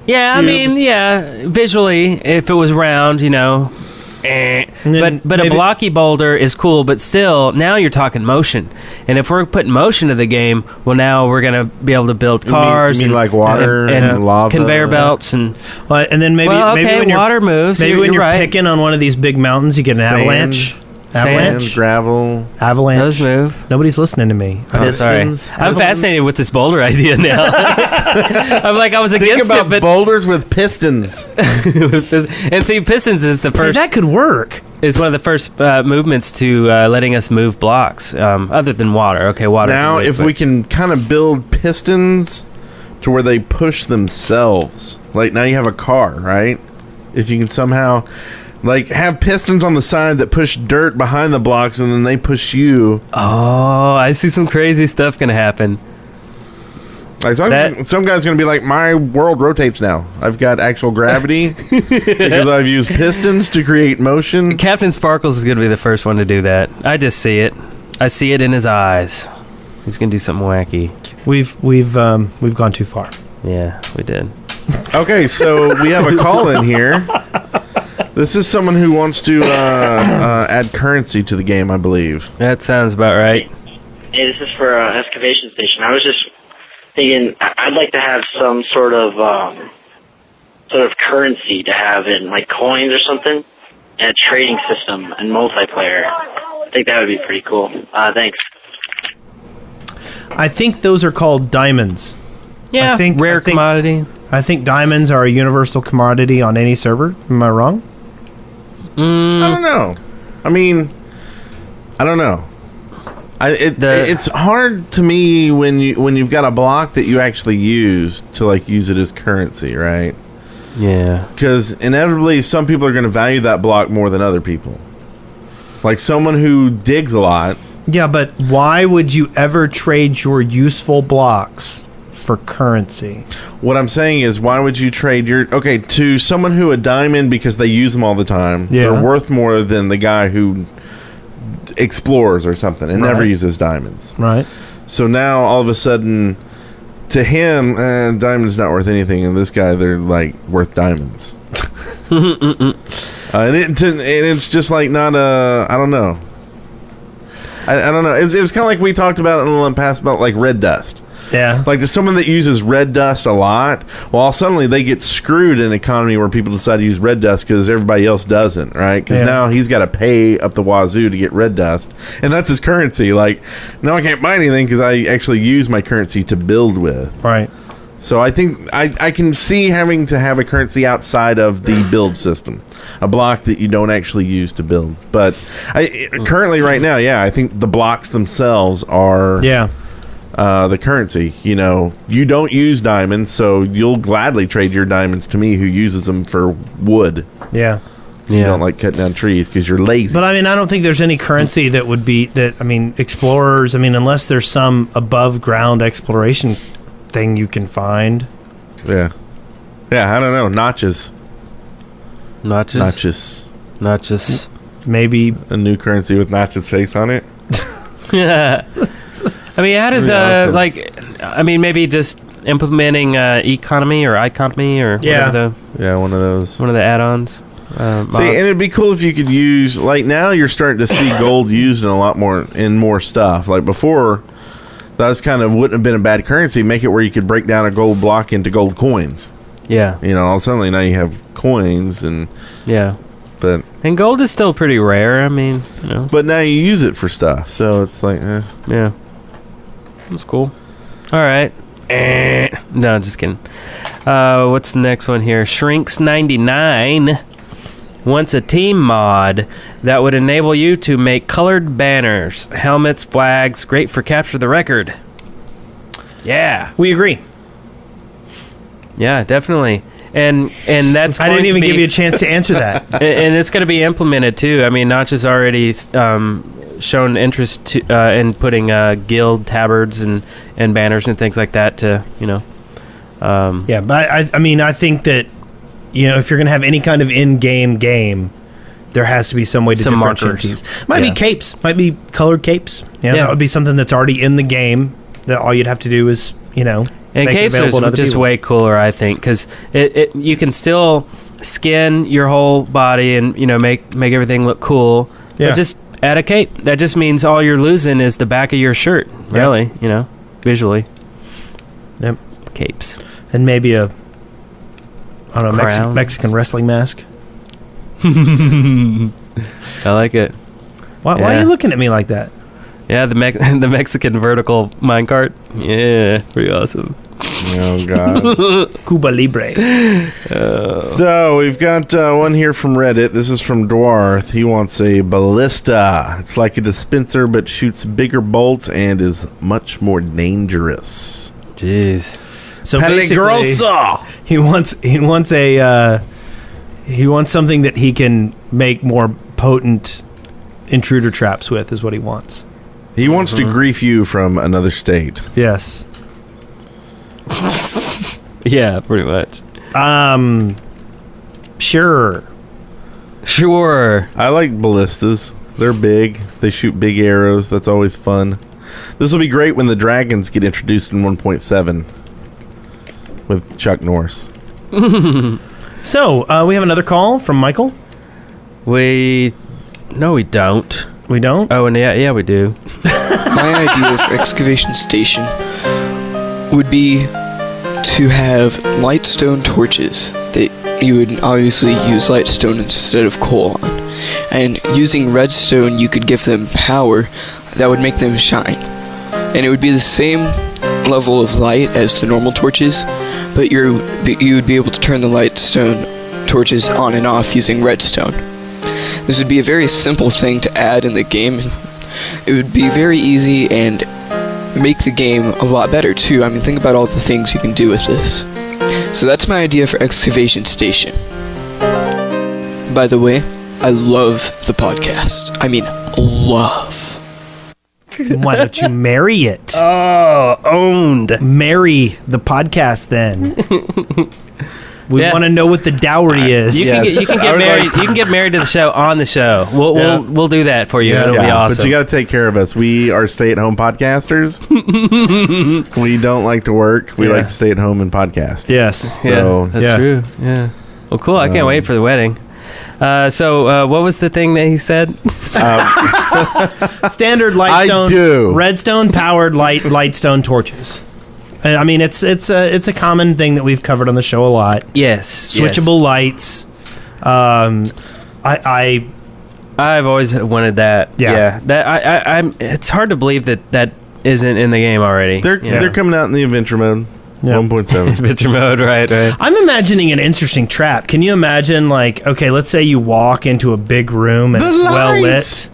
Yeah, I cube. mean, yeah, visually, if it was round, And then but a maybe- blocky boulder is cool, but still, now you're talking motion. And if we're putting motion to the game, well, now we're going to be able to build You mean- cars. you mean like water and lava? conveyor belts and... Well, and then maybe when you're water moves. maybe you're, when you're you're right. picking on one of these big mountains, you get an Sand. avalanche. Sand, Avalanche. Gravel. Avalanche. Those move. Nobody's listening to me. Oh, sorry. Pistons. I'm fascinated with this boulder idea now. I'm like, I was Think against about it, but... boulders with pistons. and see, pistons is the Hey, first... that could work. is one of the first movements to letting us move blocks, other than water. Okay, water. Now, can move, if we can kind of build pistons to where they push themselves, like now you have a car, right? If you can somehow, like, have pistons on the side that push dirt behind the blocks, and then they push you. Oh, I see some crazy stuff gonna happen. Like some guy's gonna be like, my world rotates now. I've got actual gravity because I've used pistons to create motion. Captain Sparkles is gonna be the first one to do that. I just see it. I see it in his eyes. He's gonna do something wacky. We've gone too far. Yeah, we did. Okay, so we have a call in here. This is someone who wants to add currency to the game, I believe. That sounds about right. Hey, this is for excavation station. I was just thinking I'd like to have some sort of currency to have in like coins or something, and a trading system and multiplayer. I think that would be pretty cool. Thanks. I think those are called diamonds. Yeah, I think rare commodity. I think diamonds are a universal commodity on any server. Am I wrong? I don't know. I mean, I don't know. It's hard to me when you've got a block that you actually use to like use it as currency, right? Yeah. Because inevitably, some people are going to value that block more than other people. Like someone who digs a lot. Yeah, but why would you ever trade your useful blocks for currency? What I'm saying is, why would you trade to someone who a diamond because they use them all the time? Yeah. They're worth more than the guy who explores or something and never uses diamonds. Right. So now all of a sudden, to him, diamond's not worth anything, and this guy, they're like worth diamonds. And it's just like not a. I don't know. I don't know. It's kind of like we talked about in the past about like red dust. Yeah. Like to someone that uses red dust a lot, well, suddenly they get screwed in an economy where people decide to use red dust because everybody else doesn't, right? Because now he's got to pay up the wazoo to get red dust, and that's his currency. Like, now I can't buy anything because I actually use my currency to build with. Right. So I think I can see having to have a currency outside of the build system, a block that you don't actually use to build. But currently, right now, I think the blocks themselves are the currency. You know, you don't use diamonds, so you'll gladly trade your diamonds to me, who uses them for wood. Yeah. You don't like cutting down trees because you're lazy. But I mean, I don't think there's any currency that would be that. I mean, explorers. I mean, unless there's some above ground exploration thing you can find. Yeah, I don't know. Notches. Maybe a new currency with Notch's face on it. Yeah. I mean, how does awesome. I mean, maybe just implementing economy or whatever one of those, one of the add-ons. See, and it'd be cool if you could use, like, now you're starting to see gold used in more stuff. Like before, that was wouldn't have been a bad currency. Make it where you could break down a gold block into gold coins. Yeah. You know, all suddenly now you have coins and and gold is still pretty rare. I mean, you know. But now you use it for stuff, so it's like, yeah, that's cool. All right. No, just kidding. What's the next one here? Shrinks99 wants a team mod that would enable you to make colored banners, helmets, flags, great for capture the record. Yeah, we agree. Yeah, definitely. And that's I didn't even give you a chance to answer that. And it's going to be implemented too. I mean, Notch has already shown interest in putting guild tabards and banners and things like that to, you know. Yeah, but I mean, I think that, you know, if you're going to have any kind of in-game game, there has to be some way to differentiate teams. Might be capes, might be colored capes. You know, that would be something that's already in the game. That all you'd have to do is, you know, and capes are just way cooler, I think, because you can still skin your whole body and, you know, make everything look cool. Yeah. But just add a cape. That just means all you're losing is the back of your shirt, really, you know, visually. Yep. Capes. And maybe a Mexican wrestling mask. I like it. Why are you looking at me like that? Yeah, the Mexican vertical minecart. Yeah, pretty awesome. Oh, God. Cuba Libre. So, we've got one here from Reddit. This is from Dwarth. He wants a ballista. It's like a dispenser, but shoots bigger bolts and is much more dangerous. Jeez. So basically, he wants something that he can make more potent intruder traps with, is what he wants. He wants to grief you from another state. Yes. Yeah, pretty much. Sure. I like ballistas. They're big. They shoot big arrows. That's always fun. This will be great when the dragons get introduced in 1.7 with Chuck Norris. So, we have another call from Michael. No, we don't. We don't? Oh, and yeah, we do. My idea for excavation station would be to have lightstone torches that you would obviously use lightstone instead of coal on. And using redstone, you could give them power that would make them shine. And it would be the same level of light as the normal torches, but you would be able to turn the lightstone torches on and off using redstone. This would be a very simple thing to add in the game, it would be very easy and make the game a lot better too. I mean, think about all the things you can do with this. So that's my idea for Excavation Station. By the way, I love the podcast. I mean, love. Why don't you marry it? Oh, owned. Marry the podcast then. We want to know what the dowry is. You can get married. You can get married to the show on the show. We'll do that for you. It'll be awesome. But you got to take care of us. We are stay-at-home podcasters. We don't like to work. We like to stay at home and podcast. Yes. So that's true. Yeah. Well, cool. I can't wait for the wedding. So what was the thing that he said? Standard Lightstone, redstone powered Lightstone torches. And I mean, it's a common thing that we've covered on the show a lot. Yes, switchable lights. I've always wanted that. Yeah. That I'm. It's hard to believe that isn't in the game already. They're coming out in the adventure mode. 1.7 adventure mode, right. I'm imagining an interesting trap. Can you imagine, like, okay, let's say you walk into a big room and it's well lit.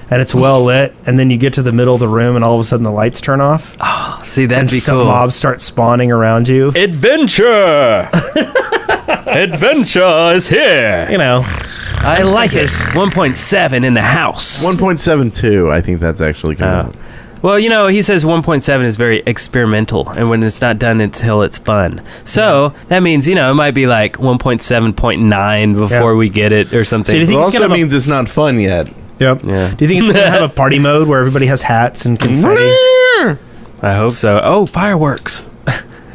And it's well lit, and then you get to the middle of the room and all of a sudden the lights turn off. Oh, see, that'd be some cool. mobs start spawning around you. Adventure! Adventure is here. You know, I like it. 1.7 in the house. 1.72, I think that's actually coming out. Well, you know, he says 1.7 is very experimental, and when it's not done until it's fun. So that means, you know, it might be like 1.7.9 before we get it or something. So do you think it also means it's not fun yet. Yep. Yeah. Do you think it's going to have a party mode where everybody has hats and confetti? I hope so. Oh, fireworks.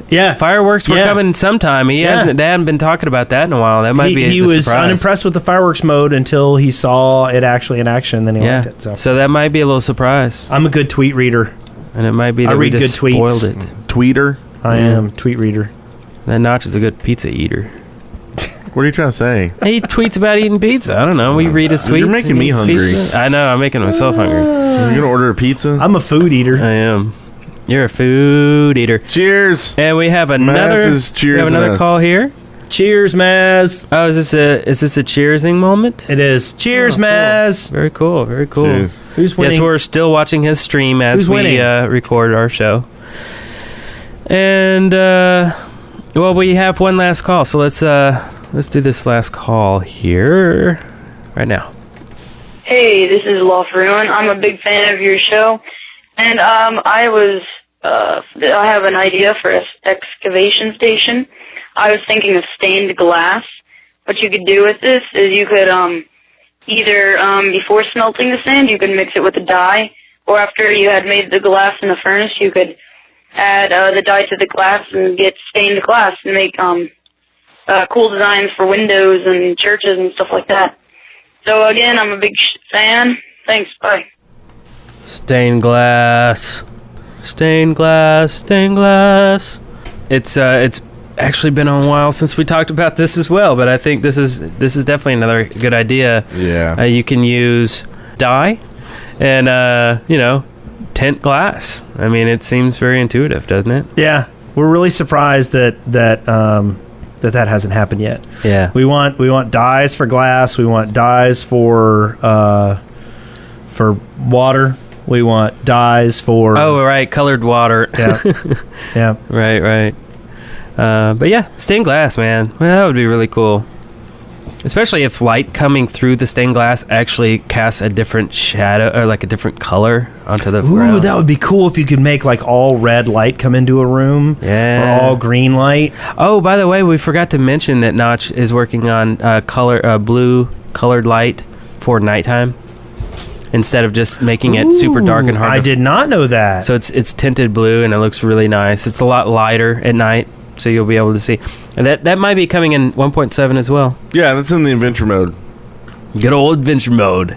Yeah. Fireworks were coming sometime. They hadn't been talking about that in a while. That might be He a was surprise. unimpressed with the fireworks mode until he saw it actually in action, and then he liked it. So that might be a little surprise. I'm a good tweet reader. And it might be that I we read just good tweets. spoiled it. Tweeter? I am. Tweet reader. That Notch is a good pizza eater. What are you trying to say? He tweets about eating pizza. I don't know. We read his tweets. You're making me hungry. Pizza. I know. I'm making myself hungry. You're going to order a pizza? I'm a food eater. I am. You're a food eater. Cheers. And we have another. We have another call here. Cheers, Maz. Oh, is this a cheersing moment? It is. Cheers, Maz. Very cool. Very cool. Cheers. Who's winning? Yes, we're still watching his stream as we record our show. And well, we have one last call, so let's do this last call here right now. Hey, this is Lawfruin. I'm a big fan of your show, and I have an idea for an excavation station. I was thinking of stained glass. What you could do with this is you could either before smelting the sand, you could mix it with the dye, or after you had made the glass in the furnace, you could add the dye to the glass and get stained glass and make cool designs for windows and churches and stuff like that. So again, I'm a big fan. Thanks. Bye. Stained glass. Stained glass. Stained glass. It's actually been a while since we talked about this as well, but I think this is definitely another good idea. Yeah. You can use dye and tint glass. I mean, it seems very intuitive, doesn't it? Yeah, we're really surprised that hasn't happened yet. Yeah. We want dyes for glass. We want dyes for water. We want dyes for colored water. Yeah. Yeah. Right. But yeah, stained glass, man. Well, that would be really cool. Especially if light coming through the stained glass actually casts a different shadow or like a different color onto the ground. Ooh, that would be cool if you could make like all red light come into a room. Yeah. Or all green light. Oh, by the way, we forgot to mention that Notch is working on blue colored light for nighttime instead of just making it super dark and hard. I did not know that. So it's tinted blue and it looks really nice. It's a lot lighter at night. So you'll be able to see. And that might be coming in 1.7 as well. Yeah, that's in the adventure mode. Good old adventure mode.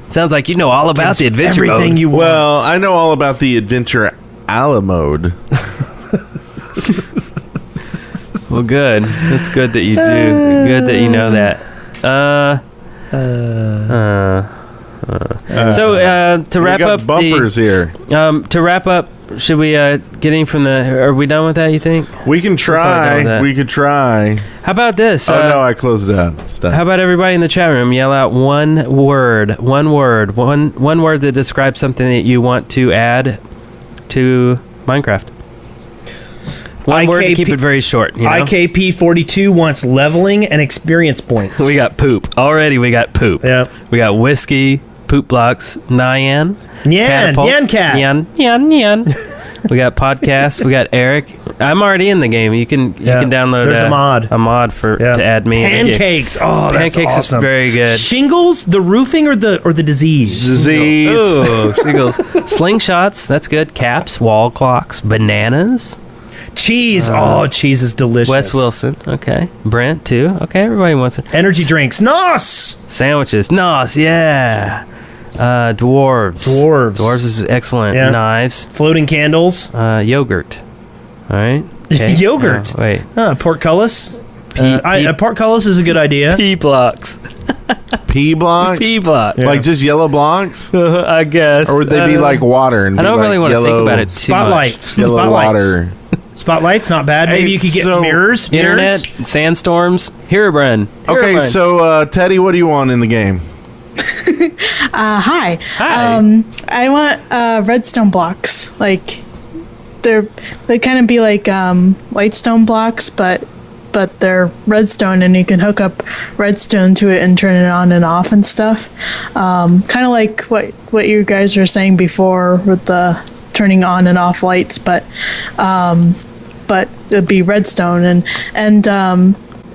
Sounds like you know all about the adventure mode. Everything you want. Well, I know all about the adventure a la mode. Well, good. That's good that you do. Good that you know that. So to wrap up bumpers here. To wrap up should we get any from the? Are we done with that? You think? We can try. We could try. How about this? Oh no, I closed it out. It's done. How about everybody in the chat room yell out one word that describes something that you want to add to Minecraft. One word to keep it very short. You know? IKP42 wants leveling and experience points. We got poop. Already we got poop. Yeah. We got whiskey, poop blocks, Nyan. Nyan cat. Nyan. We got podcasts. We got Eric. I'm already in the game. You can download There's a mod. A mod to add me. Pancakes. Oh, that's Pancakes awesome. is very good. Shingles, the roofing or the disease? Disease. Ooh, shingles. Slingshots. That's good. Caps, wall clocks, bananas. Cheese. Cheese is delicious. Wes Wilson. Okay. Brent, too. Okay, everybody wants it. Energy drinks. Nos! Sandwiches. Nos, yeah. Dwarves. Dwarves is excellent. Yeah. Knives. Floating candles. Yogurt. All right. Okay. Yogurt. Oh, wait. Portcullis. Portcullis is a good idea. P blocks. P blocks? P blocks. Like just yellow blocks? I guess. Or would they be like water? And I don't be really like want to think about it too Spotlights. much. Yellow Spotlights. water. Spotlights, not bad. Maybe you could get mirrors. Internet, sandstorms, Herobrine. Okay, so Teddy, what do you want in the game? Hi. I want redstone blocks. Like they kind of be like lightstone blocks, but they're redstone, and you can hook up redstone to it and turn it on and off and stuff. Kind of like what you guys were saying before with the turning on and off lights, but it'd be redstone, and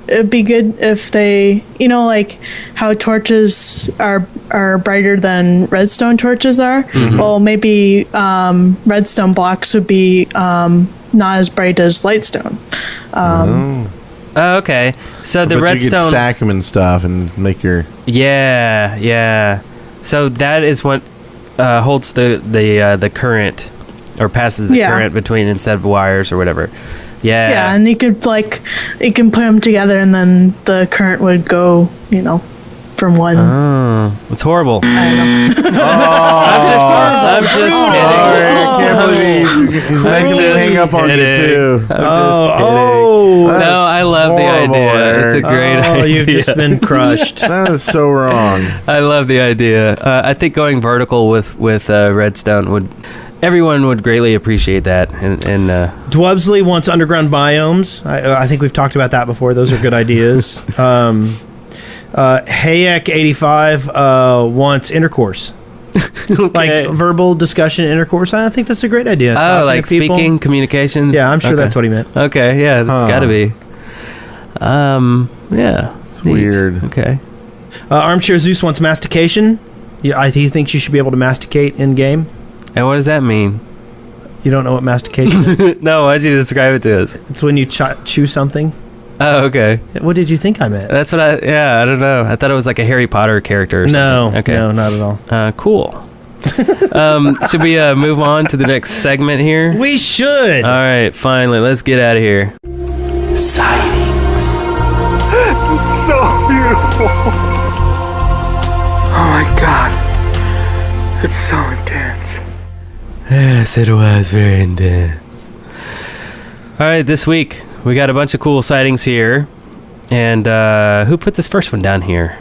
it'd be good if they, like how torches are brighter than redstone torches are. Mm-hmm. Well, maybe redstone blocks would be not as bright as lightstone. Okay, so the But redstone. you could stack them and stuff and make your... Yeah. So that is what holds the current, or passes the current between instead of wires or whatever. Yeah, and you can put them together, and then the current would go, from one. Oh, it's horrible. I don't know. I'm just kidding. I can't believe I can hang up on you too. No, I love the idea. It's a great idea. You've just been crushed. That is so wrong. I love the idea. I think going vertical with redstone everyone would greatly appreciate that. And Dwebsley wants underground biomes. I think we've talked about that before. Those are good ideas. Hayek85 wants intercourse. Like verbal discussion intercourse. I think that's a great idea. Oh, like speaking, communication? Yeah, I'm sure that's what he meant. Okay, yeah, that's got to be. Yeah. It's weird. Okay. Armchair Zeus wants mastication. Yeah, he thinks you should be able to masticate in game. And what does that mean? You don't know what mastication is? No, why'd you describe it to us? It's when you chew something. Oh, okay. What did you think I meant? That's what I don't know. I thought it was like a Harry Potter character or something. No, okay. No, not at all. Cool. Should we move on to the next segment here? We should. All right, finally, let's get out of here. Sightings. It's so beautiful. Oh my god. It's so intense. Yes, it was very intense. All right, this week we got a bunch of cool sightings here. And who put this first one down here?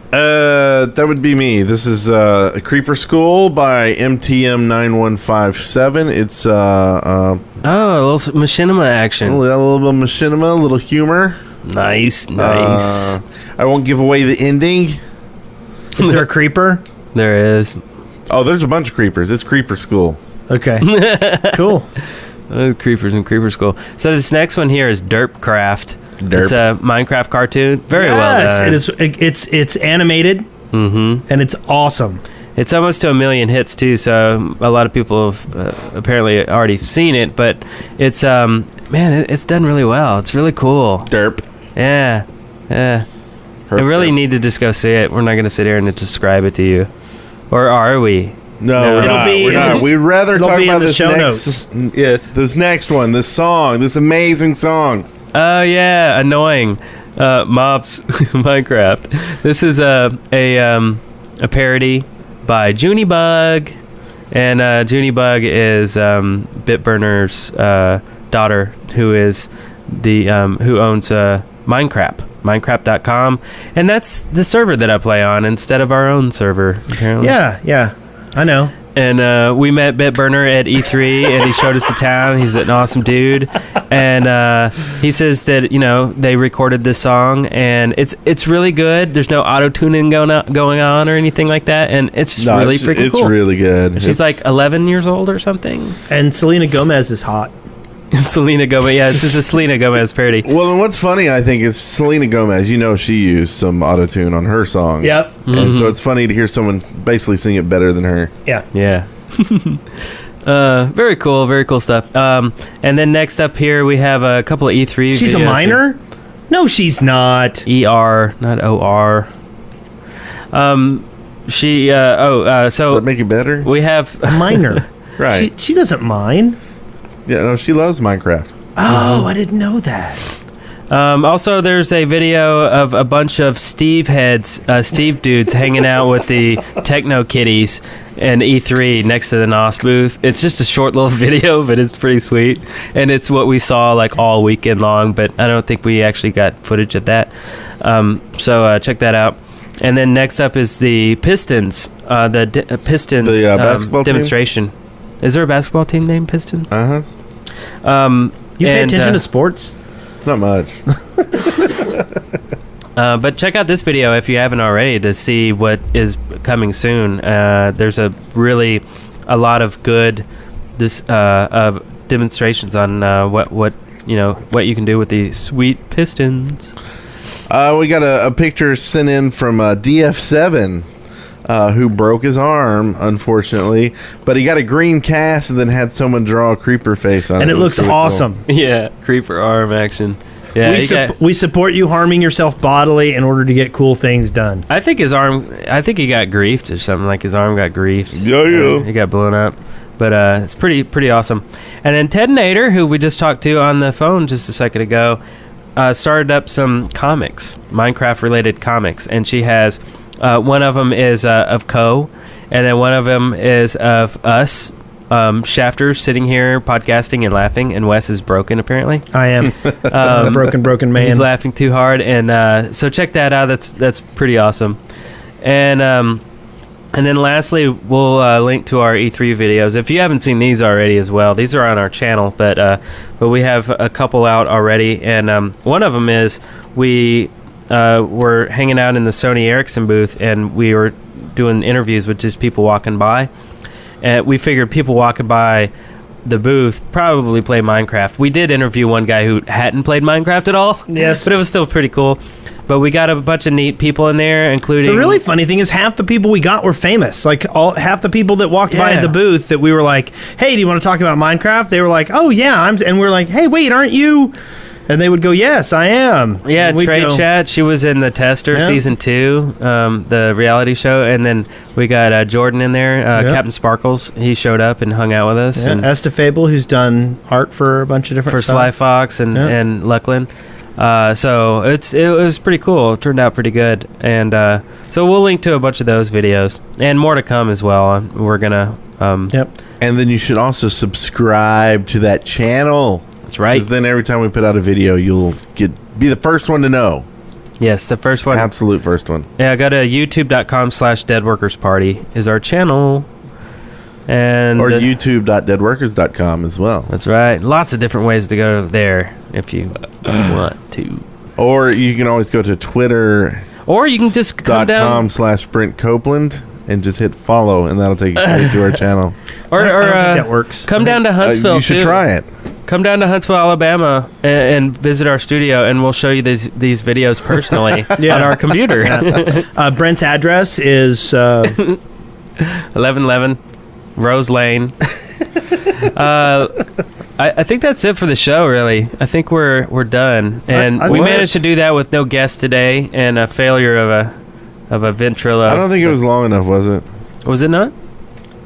That would be me. This is a Creeper School by MTM9157. It's a little machinima action. A little bit of machinima, a little humor. Nice. I won't give away the ending. Is there a creeper? There is. Oh, there's a bunch of creepers. It's Creeper School. Okay. Cool. Creepers in Creeper School. So this next one here is Derpcraft. It's a Minecraft cartoon. Very well done. It is. It's animated. Mm-hmm. And it's awesome. It's almost to 1 million hits too. So a lot of people have apparently already seen it. But it's it's done really well. It's really cool. Derp. Yeah. I really need to just go see it. We're not going to sit here and describe it to you, or are we? No, we're not. We'd rather talk about this notes. This next one, this song, this amazing song. Oh yeah, annoying. Mobs Minecraft. This is a parody by Junebug And Junebug is Bitburner's daughter, who is the who owns Minecraft.com, and that's the server that I play on instead of our own server. Apparently. Yeah, I know. And we met Bitburner at E3, and he showed us the town. He's an awesome dude, and he says that they recorded this song, and it's really good. There's no auto tuning going on or anything like that, and it's really freaking cool. It's really good. She's like 11 years old or something. And Selena Gomez is hot. Selena Gomez, yeah, this is a Selena Gomez parody. Well, and what's funny, I think, is Selena Gomez, she used some auto-tune on her song. Yep. And so it's funny to hear someone basically sing it better than her. Yeah. Yeah. Very cool stuff. And then next up here, we have a couple of E3 She's a minor? Here. No, she's not. ER, not OR. So... Does that make it better? We have... A minor. Right. She doesn't mind. Yeah, no, she loves Minecraft. Oh, I didn't know that. Also, there's a video of a bunch of Steve dudes hanging out with the Techno Kitties and E3 next to the NOS booth. It's just a short little video, but it's pretty sweet. And it's what we saw like all weekend long, but I don't think we actually got footage of that. So check that out. And then next up is the Pistons, Pistons basketball demonstration. Team? Is there a basketball team named Pistons? Uh-huh. You pay attention to sports? Not much. But check out this video if you haven't already to see what is coming soon. There's a lot of good demonstrations on what you can do with these sweet Pistons. We got a picture sent in from DF7. Who broke his arm, unfortunately, but he got a green cast and then had someone draw a creeper face on it. And it looks really awesome. Cool. Yeah, creeper arm action. Yeah, we support you harming yourself bodily in order to get cool things done. I think he got griefed or something, like his arm got griefed. Yeah. He got blown up. But it's pretty awesome. And then Ted Nader, who we just talked to on the phone just a second ago, started up some comics, Minecraft-related comics, and she has... one of them is of Co, and then one of them is of us, Shafters, sitting here podcasting and laughing, and Wes is broken apparently. I am a broken man. He's laughing too hard, and so check that out. That's pretty awesome. And then lastly, we'll link to our E3 videos. If you haven't seen these already as well, these are on our channel, but we have a couple out already, and one of them is we. We're hanging out in the Sony Ericsson booth, and we were doing interviews with just people walking by. And we figured people walking by the booth probably play Minecraft. We did interview one guy who hadn't played Minecraft at all. Yes. But it was still pretty cool. But we got a bunch of neat people in there, including... The really funny thing is half the people we got were famous. Like, half the people that walked by at the booth that we were like, hey, do you want to talk about Minecraft? They were like, oh, yeah. And we're like, hey, wait, aren't you... And they would go, yes, I am. Yeah, Trey Chat, she was in The Tester, Season 2, the reality show. And then we got Jordan in there, Captain Sparkles. He showed up and hung out with us. Yeah, and Estafable, who's done art for a bunch of different for stuff. Sly Fox and Luckland. So it was pretty cool. It turned out pretty good. And so we'll link to a bunch of those videos. And more to come as well. We're going to... And then you should also subscribe to that channel. That's right. Because then every time we put out a video, you'll be the first one to know. Yes, the first one. Absolute first one. Yeah, go to youtube.com/deadworkersparty is our channel. And or youtube.deadworkers.com as well. That's right. Lots of different ways to go there if you want to. Or you can always go to Twitter. Or you can just come down .com/Brent Copeland and just hit follow, and that'll take you straight to our channel. Or I don't think that works. Come down to Huntsville. You should try it. Come down to Huntsville, Alabama, and visit our studio, and we'll show you these videos personally on our computer. Brent's address is 1111 Rose Lane. I think that's it for the show, really. I think we're done, and we managed to do that with no guest today, and a failure of a ventrilo. I don't think it was long enough, was it? Was it not?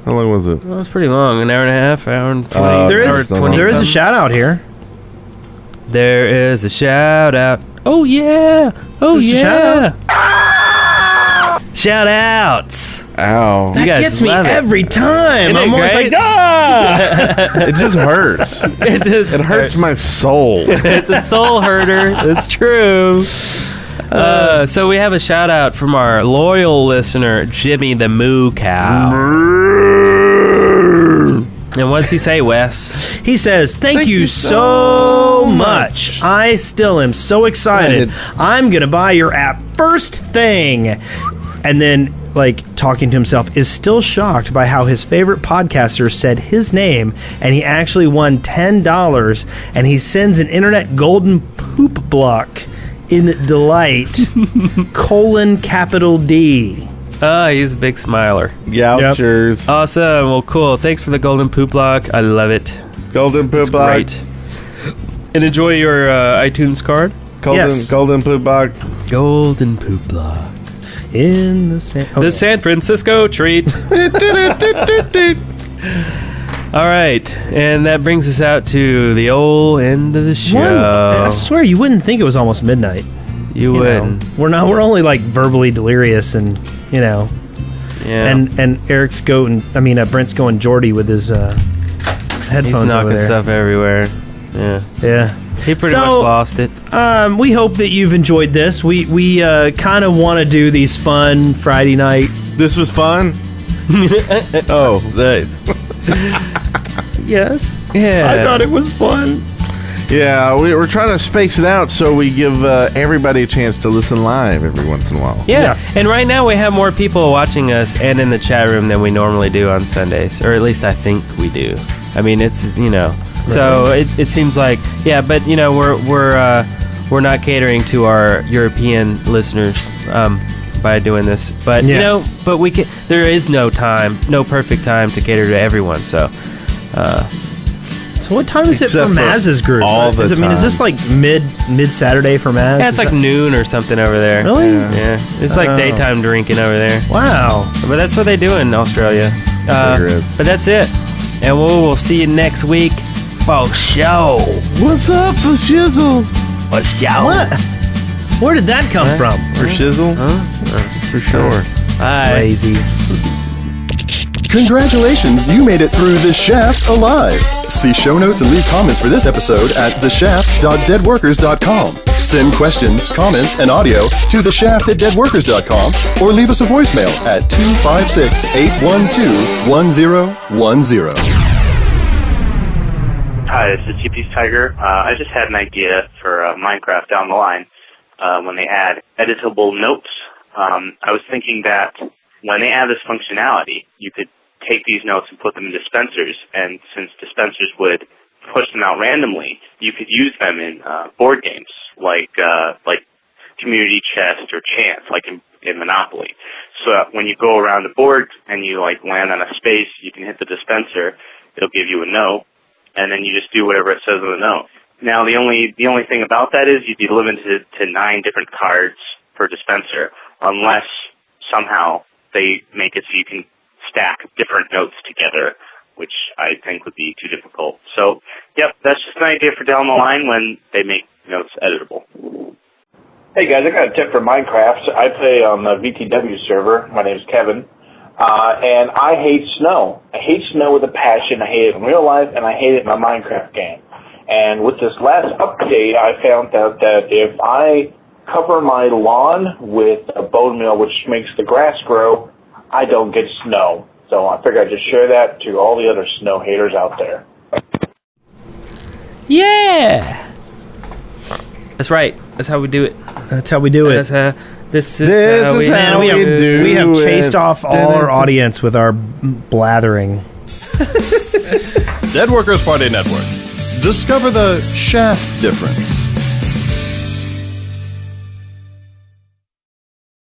How long was it? Well, it was pretty long. An hour and a half, hour and 20. There is a shout out here. There is a shout out. Oh yeah! Oh yeah! Shout outs! Ow. That gets me every time. Isn't it I'm always great? like, ah! It just hurts. It hurts my soul. It's a soul herder. It's true. So we have a shout out from our loyal listener, Jimmy the Moo Cow. And what's he say, Wes? He says, thank you so much. I still am so excited. I'm going to buy your app first thing. And then, like, talking to himself, is still shocked by how his favorite podcaster said his name, and he actually won $10, and he sends an internet golden poop block in delight, :D. Oh, he's a big smiler. Gouchers. Awesome. Well, cool. Thanks for the golden poop block. I love it. Golden poop block. Great. And enjoy your iTunes card. Golden poop block. Golden poop block. In the San Francisco treat. All right, and that brings us out to the old end of the show. I swear you wouldn't think it was almost midnight. You wouldn't. We're only like verbally delirious, and Yeah. And Eric's Brent's going Geordie with his headphones. He's knocking over there. stuff everywhere. Yeah. He pretty much lost it. We hope that you've enjoyed this. We kind of want to do these fun Friday night. This was fun. Oh, nice. Yes. Yeah. I thought it was fun. Yeah, we're trying to space it out so we give everybody a chance to listen live every once in a while. Yeah. And right now we have more people watching us and in the chat room than we normally do on Sundays, or at least I think we do. I mean, it's so it seems like but we're not catering to our European listeners by doing this, but but we can. There is no perfect time to cater to everyone. So what time is it for Maz's group? Is this like mid Saturday for Maz? Yeah, it's like noon or something over there. Really? Yeah. It's like daytime drinking over there. Wow. But that's what they do in Australia. But that's it. And we'll see you next week for show. What's up for shizzle? For show. What? Where did that come from? For shizzle? For sure. Bye. Crazy. Congratulations, you made it through The Shaft alive. See show notes and leave comments for this episode at theshaft.deadworkers.com. Send questions, comments, and audio to theshaft@deadworkers.com or leave us a voicemail at 256-812-1010. Hi, this is TP's Tiger. I just had an idea for Minecraft down the line when they add editable notes. I was thinking that when they add this functionality, you could take these notes and put them in dispensers, and since dispensers would push them out randomly, you could use them in board games like Community Chest or Chance, like in Monopoly. So when you go around the board and you land on a space, you can hit the dispenser, it'll give you a note, and then you just do whatever it says on the note. Now the only thing about that is you'd be limited to 9 different cards per dispenser, unless somehow they make it so you can stack different notes together, which I think would be too difficult. So, yep, that's just an idea for down the line when they make notes editable. Hey guys, I got a tip for Minecraft. I play on the VTW server. My name's Kevin. And I hate snow. I hate snow with a passion. I hate it in real life, and I hate it in my Minecraft game. And with this last update, I found out that if I cover my lawn with a bone meal, which makes the grass grow, I don't get snow. So I figured I'd just share that to all the other snow haters out there. Yeah. That's right. That's how we do it. That's how we do it. This is how we do it. We have chased off all our audience with our blathering. Dead Workers Party Network. Discover the shaft difference.